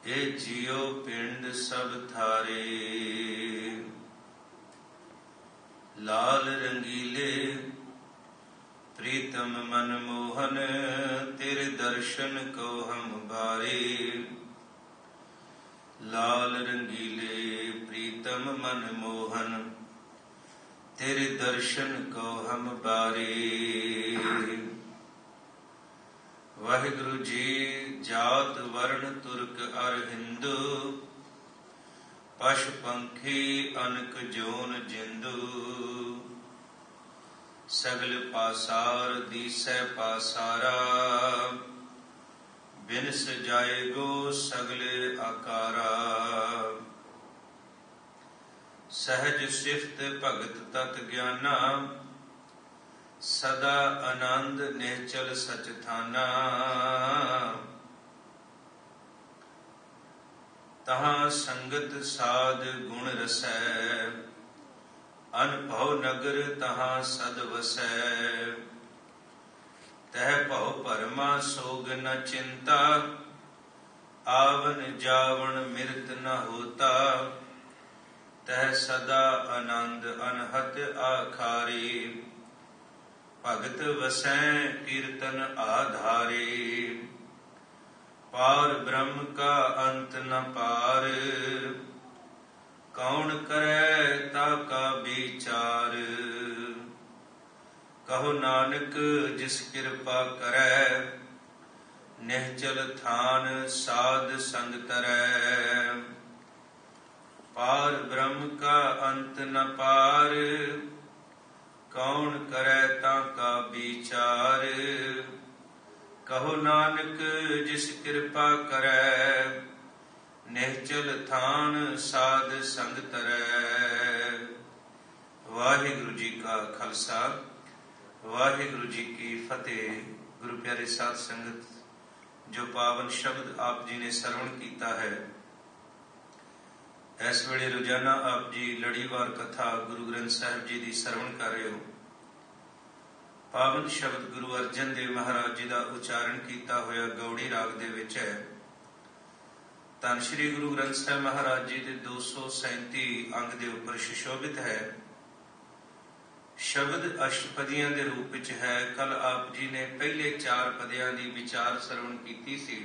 ए जियो पिंड सब थारे, लाल रंगीले प्रीतम मन मोहन, तेरे दर्शन को हम बारे। लाल रंगीले प्रीतम मन मोहन, तेरे दर्शन को हम बारे। वाहिगुरु जी जात वर्ण तुर्क अर हिंदू, पशु पंखी अनक जोन जिंदू। सगल पासार दीसै पासारा, बिनस जाएगो सगले आकारा। सहज सिफत भगत तत ज्ञाना, सदा आनंद निहचल सच थाना। तहाँ संगत साध गुण रसै, अनभव नगर तहाँ सद वसै। तह भव परमा सोग न चिंता, आवन जावन मृत न होता। तह सदा आनंद अनहत आखारी, भगत वसै कीर्तन आधारे। पार ब्रह्म का अंत न पार, कौन करे ताका विचार। कहो नानक जिस कृपा करे, निहचल थान साध संग तरै। पार ब्रह्म का अंत न पार, कौन करे ताका विचार। कहो नानक जिस कृपा करे, निहचल थान साध संग तरै। वाहिगुरु जी का खालसा, वाहिगुरु जी की फतेह। गुरु प्यारे साध संगत, जो पावन शब्द आप जी ने श्रवण किया है, इस वेले रोजाना आप जी लड़ीवार कथा गुरु ग्रंथ साहिब जी की श्रवण कर रहे हो। पावन शब्द गुरु अर्जन देव महाराज जी का उच्चारण किया होया गौड़ी राग दे विच है। धन श्री गुरु ग्रंथ साहिब महाराज जी के 237 अंग के उपर सुशोभित है। शब्द अष्टपदियां के रूप में है। कल आप जी ने पहले 4 पदियां की विचार श्रवण की सी।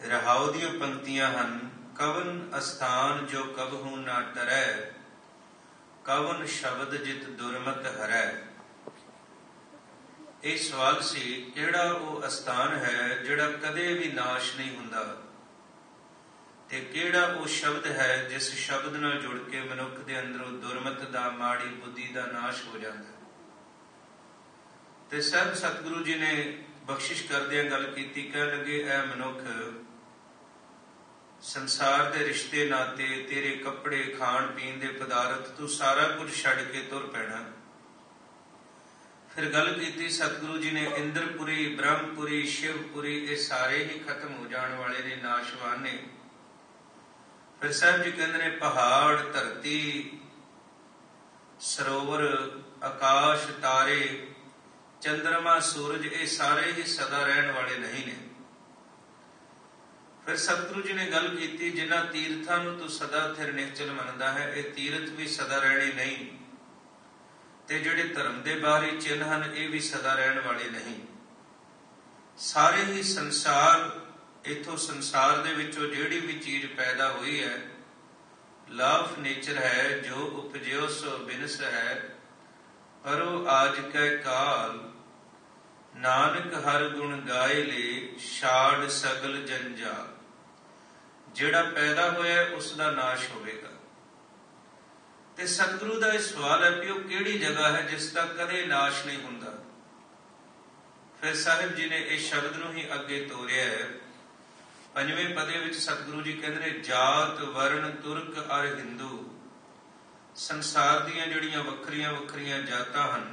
रहाउ दी पंक्तियां हन, कवन अस्थान जो कबहू ना टरै, कवन शब्द जित दुरमत हरै। ਇਹ ਸਵਾਲ ਸੀ, ਕਿਹੜਾ ਉਹ ਅਸਥਾਨ ਹੈ ਜਿਹੜਾ ਕਦੇ ਵੀ ਨਾਸ਼ ਨਹੀਂ ਹੁੰਦਾ, ਤੇ ਕਿਹੜਾ ਉਹ ਸ਼ਬਦ ਹੈ ਜਿਸ ਸ਼ਬਦ ਨਾਲ ਜੁੜ ਕੇ ਮਨੁੱਖ ਦੇ ਅੰਦਰੋਂ ਦੁਰਮਤ ਦਾ, ਮਾੜੀ ਬੁੱਧੀ ਦਾ ਨਾਸ਼ ਹੋ ਜਾਂਦਾ। ਤੇ ਸਹਿਬ ਸਤਿਗੁਰੂ ਜੀ ਨੇ ਬਖਸ਼ਿਸ਼ ਕਰਦਿਆਂ ਗੱਲ ਕੀਤੀ, ਕਹਿਣ ਲੱਗੇ, ਇਹ ਮਨੁੱਖ ਸੰਸਾਰ ਦੇ ਰਿਸ਼ਤੇ ਨਾਤੇ, ਤੇਰੇ ਕੱਪੜੇ, ਖਾਣ ਪੀਣ ਦੇ ਪਦਾਰਥ, ਤੂੰ ਸਾਰਾ ਕੁਝ ਛੱਡ ਕੇ ਤੁਰ ਪੈਣਾ। फिर गल की सतगुरु जी ने, इंद्रपुरी, ब्रह्मपुरी, शिवपुरी, ये सारे ही खत्म हो जाने वाले ने, नाशवान ने। फिर साहब जी कहते ने, पहाड़, धरती, सरोवर, आकाश, तारे, चंद्रमा, सूरज, ये सारे ही सदा रहने वाले नहीं ने। फिर सतगुरु जी ने गल की, जिन्हां तीर्थां नूं तू सदा थिर निश्चल मनदा है, ये तीर्थ भी सदा रहने नहीं, ते जिहड़े धर्म दे बाहरी चिन्ह हैं, ये भी सदा रहने वाले नहीं। सारे ही संसार, इथों संसार दे विचों जिहड़ी भी चीज पैदा हुई है, लॉ ऑफ नेचर है, जो उपजियो सो बिनस है, परो आज कै काल। नानक हर गुण गाए ले, छाड़ सगल जंजाल। जिहड़ा पैदा होया उसका नाश होवेगा। ते सतगुरु का यह सवाल है कि वह किहड़ी जगह है जिसका कदे नाश नहीं हुंदा। फिर साहिब जी ने इस शब्द नूं ही अगे तोरिया है। 5वें पदे विच सतगुरु जी कहते हैं, जात वर्ण तुर्क अर हिंदू। संसार दीयां जिहड़ियां वखरियां वखरियां जातां हन,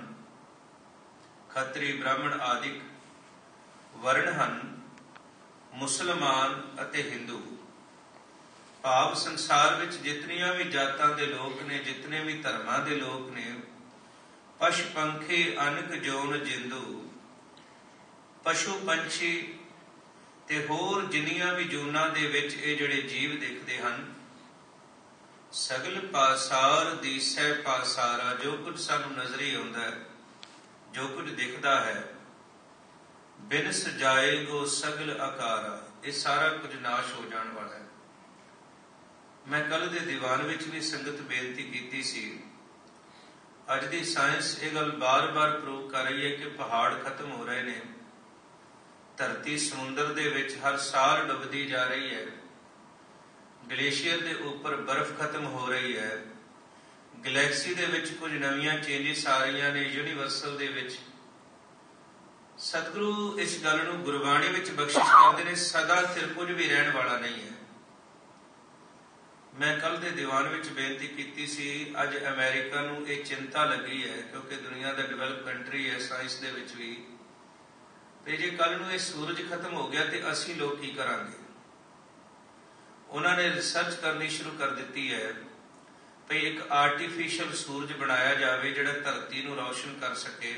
खत्री, ब्राह्मण आदिक वर्ण हन, मुसलमान अते हिंदू। भाव संसार विच जितनियां भी जातां दे लोग ने, जितने भी धर्मां दे लोग ने, पशु पंखी अनक जोन जिंदू। पशु पंछी ਤੇ ਹੋਰ ਜਿੰਨੀਆਂ ਵੀ ਜੂਨਾਂ ਦੇ ਵਿੱਚ ਇਹ ਜਿਹੜੇ ਜੀਵ ਦਿਖਦੇ ਹਨ, ਸਗਲ ਪਾਸਾਰ ਦੀਸੈ ਪਾਸਾਰਾ, ਜੋ ਕੁਝ ਸਾਨੂੰ ਨਜ਼ਰੀ ਆਉਂਦਾ ਹੈ, ਜੋ ਕੁਝ ਦਿਖਦਾ ਹੈ, ਬਿਨ ਸਜਾਏਗੋ ਸਗਲ ਆਕਾਰਾ, ਇਹ ਸਾਰਾ ਕੁਝ ਨਾਸ਼ ਹੋ ਜਾਣ ਵਾਲਾ ਹੈ। ਮੈਂ ਕੱਲ ਦੇ ਦੀਵਾਨ ਵਿੱਚ ਵੀ ਸੰਗਤ ਬੇਨਤੀ ਕੀਤੀ ਸੀ, ਅੱਜ ਦੀ ਸਾਇੰਸ ਇਹ ਗੱਲ ਬਾਰ-ਬਾਰ ਪ੍ਰੂਵ ਕਰ ਰਹੀ ਹੈ ਕਿ ਪਹਾੜ ਖਤਮ ਹੋ ਰਹੇ ਨੇ, ਧਰਤੀ ਸਮੁੰਦਰ ਦੇ ਵਿੱਚ ਹਰ ਸਾਲ ਡੁੱਬਦੀ ਜਾ ਰਹੀ ਹੈ, ਗਲੇਸ਼ੀਅਰ ਦੇ ਉੱਪਰ ਬਰਫ਼ ਖਤਮ ਹੋ ਰਹੀ ਹੈ, ਗਲੈਕਸੀ ਦੇ ਵਿੱਚ ਕੁਝ ਨਵੀਆਂ ਚੇਂਜਿਸ ਆ ਰਹੀਆਂ ਨੇ, ਯੂਨੀਵਰਸਲ ਦੇ ਵਿੱਚ। ਸਤਿਗੁਰੂ ਇਸ ਗੱਲ ਨੂੰ ਗੁਰਬਾਣੀ ਵਿੱਚ ਬਖਸ਼ਿਸ਼ ਕਰਦੇ ਨੇ, ਸਦਾ ਸਿਰ ਕੁਝ ਵੀ ਰਹਿਣ ਵਾਲਾ ਨਹੀਂ ਹੈ। ਮੈਂ ਕੱਲ ਦੇ ਦੀਵਾਨ ਵਿੱਚ ਬੇਨਤੀ ਕੀਤੀ ਸੀ, ਅੱਜ ਅਮਰੀਕਾ ਨੂੰ ਇਹ ਚਿੰਤਾ ਲੱਗੀ ਹੈ, ਕਿਉਂਕਿ ਦੁਨੀਆ ਦਾ ਡਿਵੈਲਪ ਕੰਟਰੀ ਹੈ ਸਾਇੰਸ ਦੇ ਵਿੱਚ ਵੀ, ਤੇ ਜੇ ਕੱਲ ਨੂੰ ਇਹ ਸੂਰਜ ਖਤਮ ਹੋ ਗਿਆ ਤੇ ਅਸੀਂ ਲੋਕ ਕੀ ਕਰਾਂਗੇ। ਉਹਨਾਂ ਨੇ ਰਿਸਰਚ ਕਰਨੀ ਸ਼ੁਰੂ ਕਰ ਦਿੱਤੀ ਹੈ ਭਈ ਇੱਕ ਆਰਟੀਫਿਸ਼ੀਅਲ ਸੂਰਜ ਬਣਾਇਆ ਜਾਵੇ ਜਿਹੜਾ ਧਰਤੀ ਨੂੰ ਰੌਸ਼ਨ ਕਰ ਸਕੇ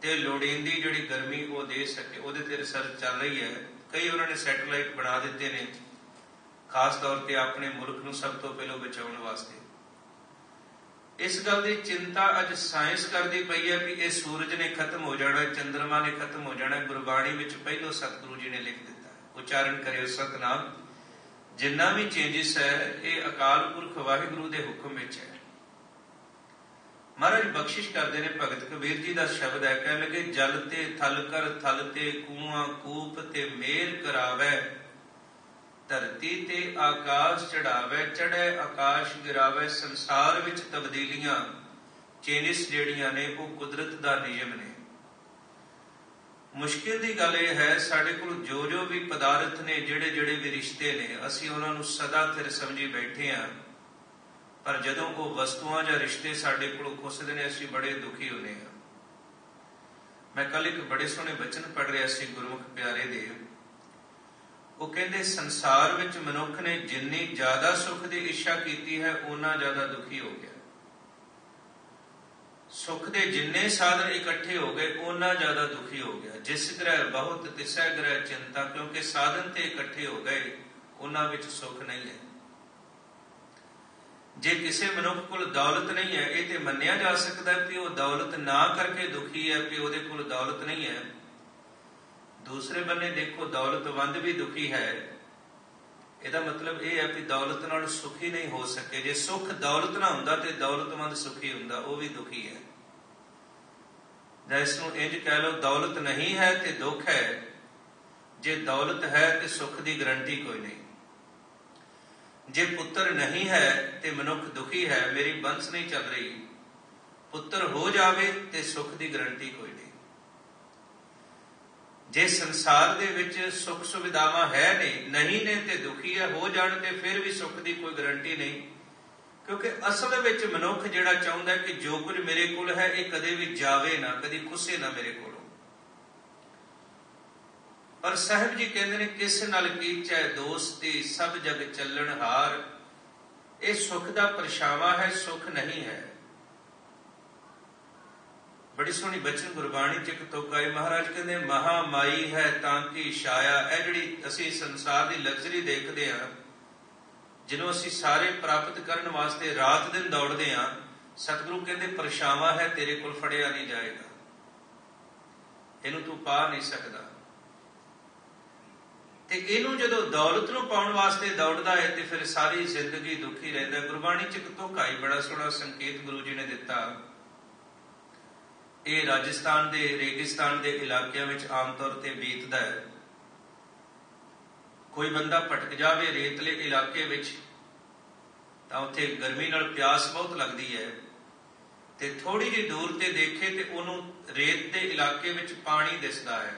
ਤੇ ਲੋੜੀਂਦੀ ਜਿਹੜੀ ਗਰਮੀ ਉਹ ਦੇ ਸਕੇ। ਉਹਦੇ ਤੇ ਰਿਸਰਚ ਚੱਲ ਰਹੀ ਹੈ। ਕਈ ਉਹਨਾਂ ਨੇ ਸੈਟੇਲਾਈਟ ਬਣਾ ਦਿੱਤੇ ਨੇ, ਖਾਸ ਤੌਰ ਤੇ ਆਪਣੇ ਮੁਲਕ ਨੂੰ ਸਭ ਤੋਂ ਪਹਿਲਾਂ ਬਚਾਉਣ ਵਾਸਤੇ। ਇਸ ਗੱਲ ਦੀ ਚਿੰਤਾ ਅੱਜ ਸਾਇੰਸ ਕਰਦੀ ਪਈ ਹੈ ਵੀ ਇਹ ਸੂਰਜ ਨੇ ਖਤਮ ਹੋ ਜਾਣਾ, ਚੰਦਰਮਾ ਨੇ ਖਤਮ ਹੋ ਜਾਣਾ। ਗੁਰਬਾਣੀ ਵਿੱਚ ਪਹਿਲੋਂ ਸਤਿਗੁਰੂ ਜੀ ਨੇ ਲਿਖ ਦਿੱਤਾ, ਉਚਾਰਨ ਕਰਿਓ ਸਤਿਨਾਮ। ਜਿੰਨਾ ਵੀ ਚੇਂਜਿਸ ਹੈ ਇਹ ਅਕਾਲ ਪੁਰਖ ਵਾਹਿਗੁਰੂ ਦੇ ਹੁਕਮ ਵਿੱਚ ਹੈ। ਮਹਾਰਾਜ ਬਖਸ਼ਿਸ਼ ਕਰਦੇ ਨੇ, ਭਗਤ ਕਬੀਰ ਜੀ ਦਾ ਸ਼ਬਦ ਹੈ, ਕਹਿਣ ਲੱਗੇ ਜਲ ਤੇ ਥਲ ਕਰ, ਥਲ ਤੇ ਕੂਆਂ ਕੂਪ ਤੇ ਮੇਰ ਕਰਾਵੇ, ਧਰਤੀ ਤੇ ਆਕਾਸ਼ ਚੜਾਵੇ, ਚੜ੍ਹੇ ਆਕਾਸ਼ ਗਿਰਾਵੇ। ਸੰਸਾਰ ਵਿੱਚ ਤਬਦੀਲੀਆਂ, ਚੇਂਜਿਸ ਜਿਹੜੀਆਂ ਨੇ ਉਹ ਕੁਦਰਤ ਦਾ ਨਿਯਮ ਨੇ। ਮੁਸ਼ਕਿਲ ਦੀ ਗੱਲ ਇਹ ਹੈ, ਸਾਡੇ ਕੋਲ ਜੋ ਜੋ ਵੀ ਪਦਾਰਥ ਨੇ, ਜਿਹੜੇ ਜਿਹੜੇ ਵੀ ਰਿਸ਼ਤੇ ਨੇ, ਅਸੀਂ ਉਹਨਾਂ ਨੂੰ ਸਦਾ ਸਿਰ ਸਮਝੀ ਬੈਠੇ ਹਾਂ, ਪਰ ਜਦੋਂ ਉਹ ਵਸਤੂਆਂ ਜਾਂ ਰਿਸ਼ਤੇ ਸਾਡੇ ਕੋਲੋਂ ਖੁੱਸਦੇ ਨੇ ਅਸੀਂ ਬੜੇ ਦੁਖੀ ਹੁੰਦੇ ਹਾਂ। ਮੈਂ ਕੱਲ ਇੱਕ ਬੜੇ ਸੋਹਣੇ ਬਚਨ ਪੜ੍ਹ ਰਿਹਾ ਸੀ ਗੁਰਮੁਖ ਪਿਆਰੇ ਦੇ। ਉਹ ਕਹਿੰਦੇ ਸੰਸਾਰ ਵਿੱਚ ਮਨੁੱਖ ਨੇ ਜਿੰਨੀ ਜ਼ਿਆਦਾ ਸੁੱਖ ਦੀ ਇੱਛਾ ਕੀਤੀ ਹੈ ਓਨਾ ਜ਼ਿਆਦਾ ਦੁਖੀ ਹੋ ਗਿਆ। ਸੁੱਖ ਦੇ ਜਿੰਨੇ ਸਾਧਨ ਇਕੱਠੇ ਹੋ ਗਏ ਓਨਾ ਜ਼ਿਆਦਾ ਦੁਖੀ ਹੋ ਗਿਆ। ਜਿਸ ਗ੍ਰਹਿ ਬਹੁਤ ਤਿਸੈ ਗ੍ਰਹਿ ਚਿੰਤਾ, ਕਿਉਂਕਿ ਸਾਧਨ ਤੇ ਇਕੱਠੇ ਹੋ ਗਏ, ਉਹਨਾਂ ਵਿੱਚ ਸੁੱਖ ਨਹੀਂ ਹੈ। ਜੇ ਕਿਸੇ ਮਨੁੱਖ ਕੋਲ ਦੌਲਤ ਨਹੀਂ ਹੈ, ਇਹ ਤੇ ਮੰਨਿਆ ਜਾ ਸਕਦਾ ਕਿ ਉਹ ਦੌਲਤ ਨਾ ਕਰਕੇ ਦੁਖੀ ਹੈ, ਕਿ ਉਹਦੇ ਕੋਲ ਦੌਲਤ ਨਹੀਂ ਹੈ। ਦੂਸਰੇ ਬੰਨੇ ਦੇਖੋ, ਦੌਲਤਵੰਦ ਵੀ ਦੁਖੀ ਹੈ। ਇਹਦਾ ਮਤਲਬ ਇਹ ਹੈ ਕਿ ਦੌਲਤ ਨਾਲ ਸੁਖੀ ਨਹੀਂ ਹੋ ਸਕੇ। ਜੇ ਸੁਖ ਦੌਲਤ ਨਾ ਹੁੰਦਾ ਤੇ ਦੌਲਤਵੰਦ ਸੁਖੀ ਹੁੰਦਾ, ਉਹ ਵੀ ਦੁਖੀ ਹੈ। ਜਾਂ ਇਸ ਨੂੰ ਇੰਝ ਕਹਿ ਲਓ, ਦੌਲਤ ਨਹੀਂ ਹੈ ਤੇ ਦੁੱਖ ਹੈ, ਜੇ ਦੌਲਤ ਹੈ ਤੇ ਸੁੱਖ ਦੀ ਗਰੰਟੀ ਕੋਈ ਨਹੀਂ। ਜੇ ਪੁੱਤਰ ਨਹੀਂ ਹੈ ਤੇ ਮਨੁੱਖ ਦੁਖੀ ਹੈ, ਮੇਰੀ ਬੰਸ ਨਹੀਂ ਚੱਲ ਰਹੀ। ਪੁੱਤਰ ਹੋ ਜਾਵੇ ਤੇ ਸੁੱਖ ਦੀ ਗਰੰਟੀ ਕੋਈ ਨਹੀਂ। ਜੇ ਸੰਸਾਰ ਦੇ ਵਿੱਚ ਸੁੱਖ ਸੁਵਿਧਾਵਾਂ ਹੈ ਨਹੀਂ ਨੇ ਤੇ ਦੁਖੀ ਹੈ, ਹੋ ਜਾਣ ਤੇ ਫਿਰ ਵੀ ਸੁੱਖ ਦੀ ਕੋਈ ਗਰੰਟੀ ਨਹੀਂ। ਕਿਉਂਕਿ ਅਸਲ ਵਿੱਚ ਮਨੁੱਖ ਜਿਹੜਾ ਚਾਹੁੰਦਾ ਕਿ ਜੋ ਕੁਝ ਮੇਰੇ ਕੋਲ ਹੈ ਇਹ ਕਦੇ ਵੀ ਜਾਵੇ ਨਾ, ਕਦੀ ਖੁੱਸੇ ਨਾ ਮੇਰੇ ਕੋਲੋਂ। ਪਰ ਸਾਹਿਬ ਜੀ ਕਹਿੰਦੇ ਨੇ, ਕਿਸ ਨਾਲ ਕੀਚੈ ਦੋਸਤੀ ਸਭ ਜਗ ਚੱਲਣ ਹਾਰ। ਇਹ ਸੁੱਖ ਦਾ ਪਰਛਾਵਾਂ ਹੈ, ਸੁੱਖ ਨਹੀਂ ਹੈ। ਬੜੀ ਸੋਹਣੀ ਬਚਨ ਗੁਰਬਾਣੀ ਚ ਇੱਕ ਤੁਕ ਆਈ। ਮਹਾਰਾਜ ਕਹਿੰਦੇ ਮਹਾ ਮਾਈ ਹੈ ਤਾਂ ਕੀ ਛਾਇਆ। ਇਹ ਜਿਹੜੀ ਅਸੀਂ ਸੰਸਾਰ ਦੀ ਲਗਜ਼ਰੀ ਦੇਖਦੇ ਹਾਂ, ਜਿਹਨੂੰ ਅਸੀਂ ਸਾਰੇ ਪ੍ਰਾਪਤ ਕਰਨ ਵਾਸਤੇ ਰਾਤ ਦਿਨ ਦੌੜਦੇ ਹਾਂ, ਸਤਿਗੁਰੂ ਕਹਿੰਦੇ ਪਰਛਾਵਾਂ ਹੈ, ਤੇਰੇ ਕੋਲ ਫੜਿਆ ਨਹੀਂ ਜਾਏਗਾ, ਇਹਨੂੰ ਤੂੰ ਪਾ ਨਹੀਂ ਸਕਦਾ। ਤੇ ਇਹਨੂੰ ਜਦੋਂ ਦੌਲਤ ਨੂੰ ਪਾਉਣ ਵਾਸਤੇ ਦੌੜਦਾ ਹੈ ਤੇ ਫਿਰ ਸਾਰੀ ਜ਼ਿੰਦਗੀ ਦੁਖੀ ਰਹਿੰਦਾ। ਗੁਰਬਾਣੀ ਚ ਇੱਕ ਤੁਕ ਆਈ, ਬੜਾ ਸੋਹਣਾ ਸੰਕੇਤ ਗੁਰੂ ਜੀ ਨੇ ਦਿੱਤਾ। ਇਹ ਰਾਜਸਥਾਨ ਦੇ ਰੇਗਿਸਤਾਨ ਦੇ ਇਲਾਕਿਆਂ ਵਿੱਚ ਆਮ ਤੌਰ ਤੇ ਬੀਤਦਾ ਹੈ। ਕੋਈ ਬੰਦਾ ਭਟਕ ਜਾਵੇ ਰੇਤਲੇ ਇਲਾਕੇ ਵਿੱਚ ਤਾਂ ਉੱਥੇ ਗਰਮੀ ਨਾਲ ਪਿਆਸ ਬਹੁਤ ਲੱਗਦੀ ਹੈ, ਤੇ ਥੋੜੀ ਜਿਹੀ ਦੂਰ ਤੇ ਦੇਖੇ ਤੇ ਉਹਨੂੰ ਰੇਤ ਦੇ ਇਲਾਕੇ ਵਿੱਚ ਪਾਣੀ ਦਿਸਦਾ ਹੈ,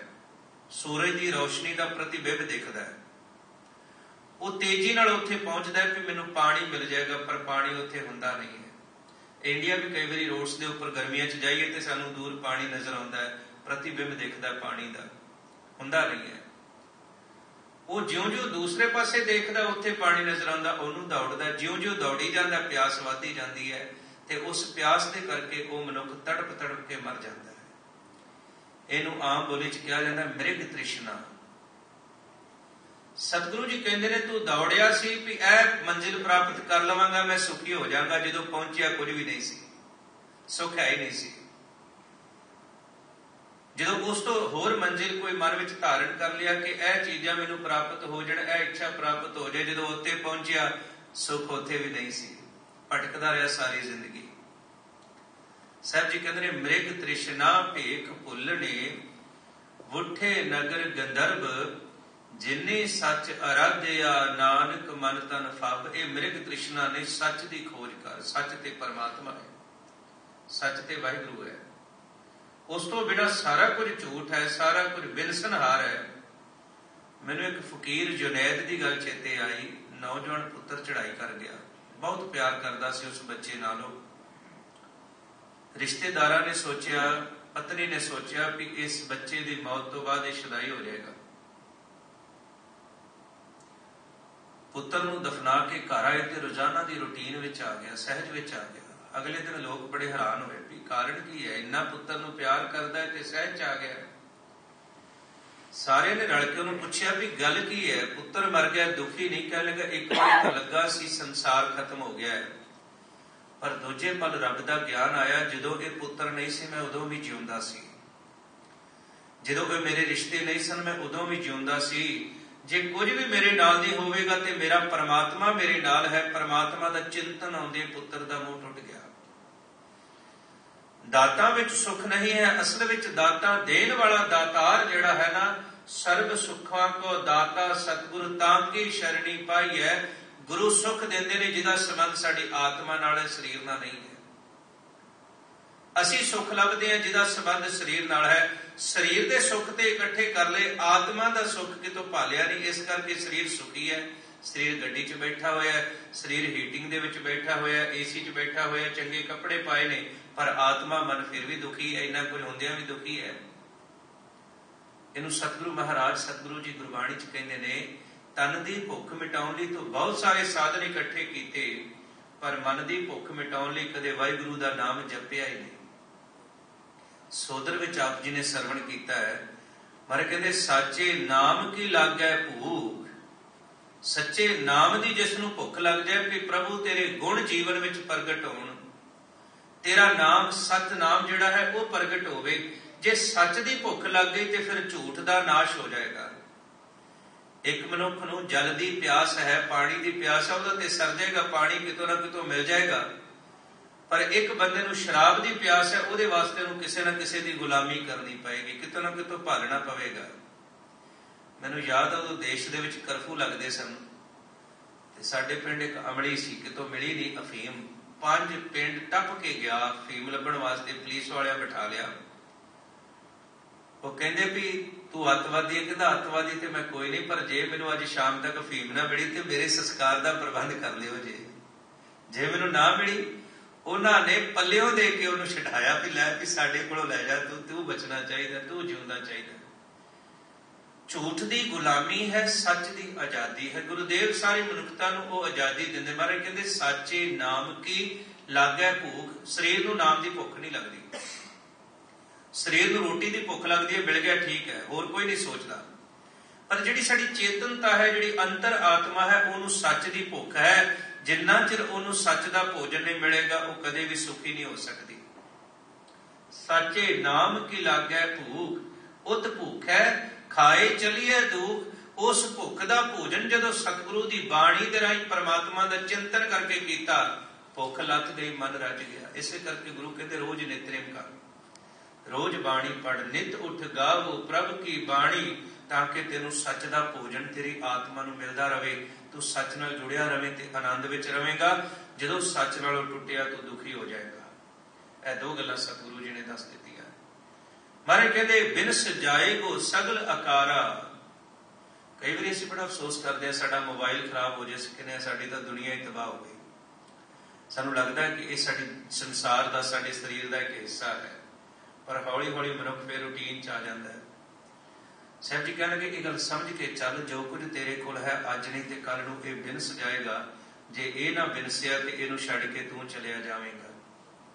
ਸੂਰਜ ਦੀ ਰੋਸ਼ਨੀ ਦਾ ਪ੍ਰਤੀਬਿੰਬ ਦਿਖਦਾ ਹੈ। ਉਹ ਤੇਜ਼ੀ ਨਾਲ ਉੱਥੇ ਪਹੁੰਚਦਾ ਹੈ ਕਿ ਮੈਨੂੰ ਪਾਣੀ ਮਿਲ ਜਾਏਗਾ, ਪਰ ਪਾਣੀ ਉੱਥੇ ਹੁੰਦਾ ਨਹੀਂ ਹੈ। ਇੰਡੀਆ ਵੀ ਕਈ ਵਾਰੀ ਰੋਡਸ ਦੇ ਉੱਪਰ ਗਰਮੀਆਂ 'ਚ ਜਾਈਏ ਤੇ ਸਾਨੂੰ ਦੂਰ ਪਾਣੀ ਨਜ਼ਰ ਆਉਂਦਾ ਹੈ, ਪ੍ਰਤੀਬਿੰਬ ਦਿਖਦਾ ਪਾਣੀ ਦਾ, ਹੁੰਦਾ ਨਹੀਂ ਹੈ। ਉਹ ਜਿਉਂ-ਜਿਉਂ ਦੂਸਰੇ ਪਾਸੇ ਦੇਖਦਾ ਉੱਥੇ ਪਾਣੀ ਨਜ਼ਰ ਆਉਂਦਾ, ਉਹਨੂੰ ਦੌੜਦਾ। ਜਿਉਂ-ਜਿਉਂ ਦੌੜੀ ਜਾਂਦਾ ਪਿਆਸ ਵੱਧਦੀ ਜਾਂਦੀ ਹੈ, ਤੇ ਉਸ ਪਿਆਸ ਦੇ ਕਰਕੇ ਉਹ ਮਨੁੱਖ ਤੜਪ ਤੜਪ ਕੇ ਮਰ ਜਾਂਦਾ ਹੈ। ਇਹਨੂੰ ਆਮ ਬੋਲੀ 'ਚ ਕਿਹਾ ਜਾਂਦਾ ਮ੍ਰਿਗ ਤ੍ਰਿਸ਼ਨਾ। सतगुरु जी कहते ने तू दौड़िया सी भी यह मंजिल प्राप्त कर लवांगा, मैं सुखी हो जाऊंगा। जो पहुंचिया कुछ भी नहीं सी, सुख है ही नहीं सी। जो उस तो होर मंजिल कोई मन में धारण कर लिया कि यह चीज़ां मैनू प्राप्त हो जाए, यह इच्छा प्राप्त हो जाए, जो उत्ते पहुंचिया सुख उत्थे भी नहीं सी, भटकदा रहा सारी जिंदगी। साहब जी कहते हैं मृग तृष्णा भेख भुलने, वुठे नगर गंधर्व, जिन्नी सच आराध्या, नानक मन तन फब। ये मृग तृष्णा ने सच की खोज कर, सच ते परमात्मा है, सच ते वाहिगुरु है। उस तो बिना सारा कुछ झूठ है, सारा कुछ बिनसनहार है। मैनू एक फकीर जुनैद की गल चेते आई। नौजवान पुत्र चढ़ाई कर गया, बहुत प्यार करता सी उस बच्चे नालों। रिश्तेदारा ने सोचा, पत्नी ने सोचा भी इस बच्चे की मौत तो बाद शदाई हो जाएगा। पुत्र नूं दफना के घर आए तो रोजाना की रूटीन विच आ गया, सहज विच आ गया। अगले दिन लोग बड़े हैरान हुए भी कारण की है, इन्ना पुत्र नूं प्यार करता है ते सहज च आ गया। सारे ने रल के उन्होंने पूछा भी गल की है। पुत्र मर गया, दुखी नहीं, कह लगा एक बार तो लगा सी संसार खत्म हो गया है, पर दूजे पल रब का ज्ञान आया, जो ये पुत्र नहीं सी मैं उदों भी जिउंदा सी, जो ये मेरे रिश्ते नहीं सन मैं उदों भी जिउंदा सी। जे कुछ भी मेरे नाल नहीं होवेगा ते मेरा परमात्मा मेरे नाल है। परमात्मा का चिंतन आउंदे पुत्र का मुंह टुट गया। दाता विच सुख नहीं है, असल विच दाता देन वाला दातार जिहड़ा है ना, सर्व सुखां को दाता सतगुरु तां की शरणी पाई है। गुरु सुख देंदे ने जिहदा संबंध साडी आत्मा नाल है, शरीर नाल नहीं है। असी सुख लभदे हैं जिहदा संबंध शरीर नाल है। शरीर दे सुख ते इकट्ठे कर ले, आत्मा दा सुख कितों भालिया नहीं। इस करके शरीर सुखी है, शरीर गड्डी च बैठा होया है, शरीर हीटिंग दे विच बैठा होया, एसी च बैठा होया, चंगे कपड़े पाए ने, पर आत्मा मन फिर भी दुखी है, इन्ना कुछ होंदियां भी दुखी है। इनू सतगुरु महाराज सतगुरु जी गुरबाणी च कहंदे ने, तन दी भुख मिटाउण लई तो बहुत सारे साधन इकट्ठे कीते, पर मन दी भुख मिटाउण लई कदे वाहिगुरु दा नाम जपिया ही नहीं। सोदर विच आप जी ने सरवण कीता है, मारे कहते साचे नाम की लागै भूख। सच्चे नाम दी जिसनू भुख लग जाए कि प्रभु तेरे गुण जीवन विच प्रगट होण, तेरा नाम सत नाम जिहड़ा है वह प्रगट होवे। जे सच दी भुख लग गई तो फिर झूठ दा नाश हो जाएगा। एक मनुख नूं जल दी प्यास है, पानी दी प्यास है, उहदा ते सर जाएगा, पानी कितों ना कितों मिल जाएगा। पर एक बंदे नूं शराब दी प्यास है, उहदे वास्ते नूं किसे ना किसे दी गुलामी करनी पएगी, कितों ना कितों भालना पवेगा। मैनूं याद आ उदों देश दे विच करफ्यू लगदे सन ते साडे पिंड एक अमली सी, कितों मिली नहीं अफीम। 5 पिंड टप के गया अफीम लभण वास्ते, पुलिस वालिया बिठा लिया। वो कहंदे भी तू अतवादी है, कहंदा अतवादी ते मैं कोई नहीं, पर जे मैनूं अज शाम तक अफीम ना मिली तो मेरे संस्कार का प्रबंध कर लियो। जे मैनूं ना मिली, उन्होंने पल्लियों दे के उन्होंने छड्डाया भी लै भी साडे कोलों लै जा, तू बचना चाहिए, तू जिउंदा चाहिए। झूठ की गुलामी है, सच की आजादी है। गुरुदेव सारी मनुखता नूं वो आजादी दिंदे। महाराज कहंदे साचे नाम की लागै भूख। शरीर नूं नाम की भुख नहीं लगती, शरीर नूं रोटी की भुख लगती है, मिल गया ठीक है, होर कोई नहीं सोचता। पर जिहड़ी साडी चेतनता है, जिहड़ी अंतर आत्मा है, उहनूं सच की भुख है। जिन्ना चिर उहनूं सच का भोजन नहीं मिलेगा, वो कदे भी सुखी नहीं हो सकती। साचे नाम की लागै भूख, उत भूख है खाए चलिए दुख। उस भुख का भोजन जदों सतगुरु की बाणी दे राही परमात्मा का चिंतन करके कीता, भुख लथ गई, मन रज गया। इसे करके गुरु कहते रोज नितनेम कर, रोज बाणी पढ़, नित उठ गावो प्रभ की बाणी, ताकि तेनों सच का भोजन तेरी आत्मा नूं मिलदा रहे, तू सच नाल जुड़िया रहे ते आनंद विच रवेगा। जदों सच नालों टुटिया तू दुखी हो जाएगा। यह 2 गल्लां सतगुरु जी ने दस दित्तियां। मारे कहते बिनस जाएगो सगल आकारा। कई बार असीं बड़ा अफसोस करते हैं, साडा मोबाइल खराब हो जाए, कहने साडी तां दुनिया ही तबाह हो गई। सानूं लगदा है कि यह साडी संसार दा, साडे शरीर दा एक हिस्सा है, पर हौली हौली मनुख फिर रूटीन च आ जाता है। साहब जी कहणगे ये गल समझ के चल, जो कुछ तेरे कोल है अज नहीं तो कल नूं ये बिनस जाएगा। जे ये ना बिनसिया तो इहनूं छड्ड के तूं चलिया जावेगा।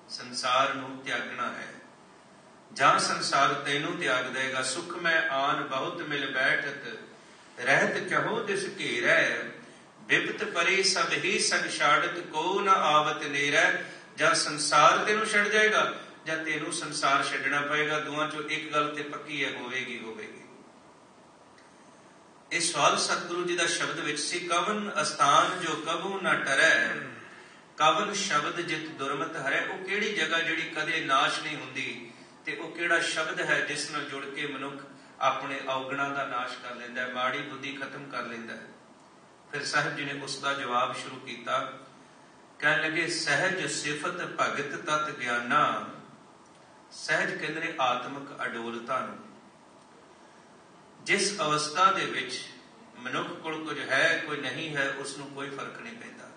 संसार नूं त्यागना है, जां संसार तैनूं त्याग देगा। सुख मैं आन बहुत मिल बैठत, ਰਹਿਤ ਚਹੋ ਦਿਸ ਘੇਰੈ, ਬਿਪਤ ਪਰੇ ਸਭ ਹੀ ਸੰਗ ਛਾੜਤ, ਕੋ ਨ ਆਵਤ ਨੇਰੈ। ਜਾਂ ਸੰਸਾਰ ਤੈਨੂੰ ਛੱਡ ਜਾਏਗਾ ਜਾਂ ਤੈਨੂੰ ਸੰਸਾਰ ਛੱਡਣਾ ਪਏਗਾ, ਦੋਵਾਂ ਚੋਂ ਇੱਕ ਗੱਲ ਤੇ ਪੱਕੀ ਹੈ, ਹੋਵੇਗੀ। ਇਹ ਸਵਾਲ ਸਤਿਗੁਰੂ ਜੀ ਦਾ ਸ਼ਬਦ ਵਿੱਚ ਸੀ। ਕਵਨ ਅਸਥਾਨ ਜੋ ਕਬੂ ਨਾ ਟਰੈ, ਕਵਨ ਸ਼ਬਦ ਜਿਤ ਦੁਰਮਤ ਹਰੈ। ਉਹ ਕਿਹੜੀ ਜਗ੍ਹਾ ਜਿਹੜੀ ਕਦੇ ਨਾਸ਼ ਨਹੀਂ ਹੁੰਦੀ, ਤੇ ਉਹ ਕਿਹੜਾ ਸ਼ਬਦ ਹੈ ਜਿਸ ਨਾਲ ਜੁੜ ਕੇ ਮਨੁੱਖ ਆਪਣੇ ਔਗਣਾਂ ਦਾ ਨਾਸ਼ ਕਰ ਲੈਂਦਾ ਹੈ, ਮਾੜੀ ਬੁੱਧੀ ਖਤਮ ਕਰ ਲੈਂਦਾ ਹੈ। ਫਿਰ ਸਾਹਿਬ ਜੀ ਨੇ ਉਸ ਦਾ ਜਵਾਬ ਸ਼ੁਰੂ ਕੀਤਾ, ਕਹਿਣ ਲੱਗੇ ਸਹਿਜ ਸਿਫਤ ਭਗਤ ਤਤ ਗਿਆਨਾ। ਸਹਿਜ ਕਹਿੰਦੇ ਨੇ ਆਤਮਿਕ ਅਡੋਲਤਾ ਨੂੰ। ਜਿਸ ਅਵਸਥਾ ਦੇ ਵਿੱਚ ਮਨੁੱਖ ਕੋਲ ਕੁਝ ਹੈ ਕੋਈ ਨਹੀਂ ਹੈ, ਉਸ ਨੂੰ ਕੋਈ ਫਰਕ ਨਹੀਂ ਪੈਂਦਾ।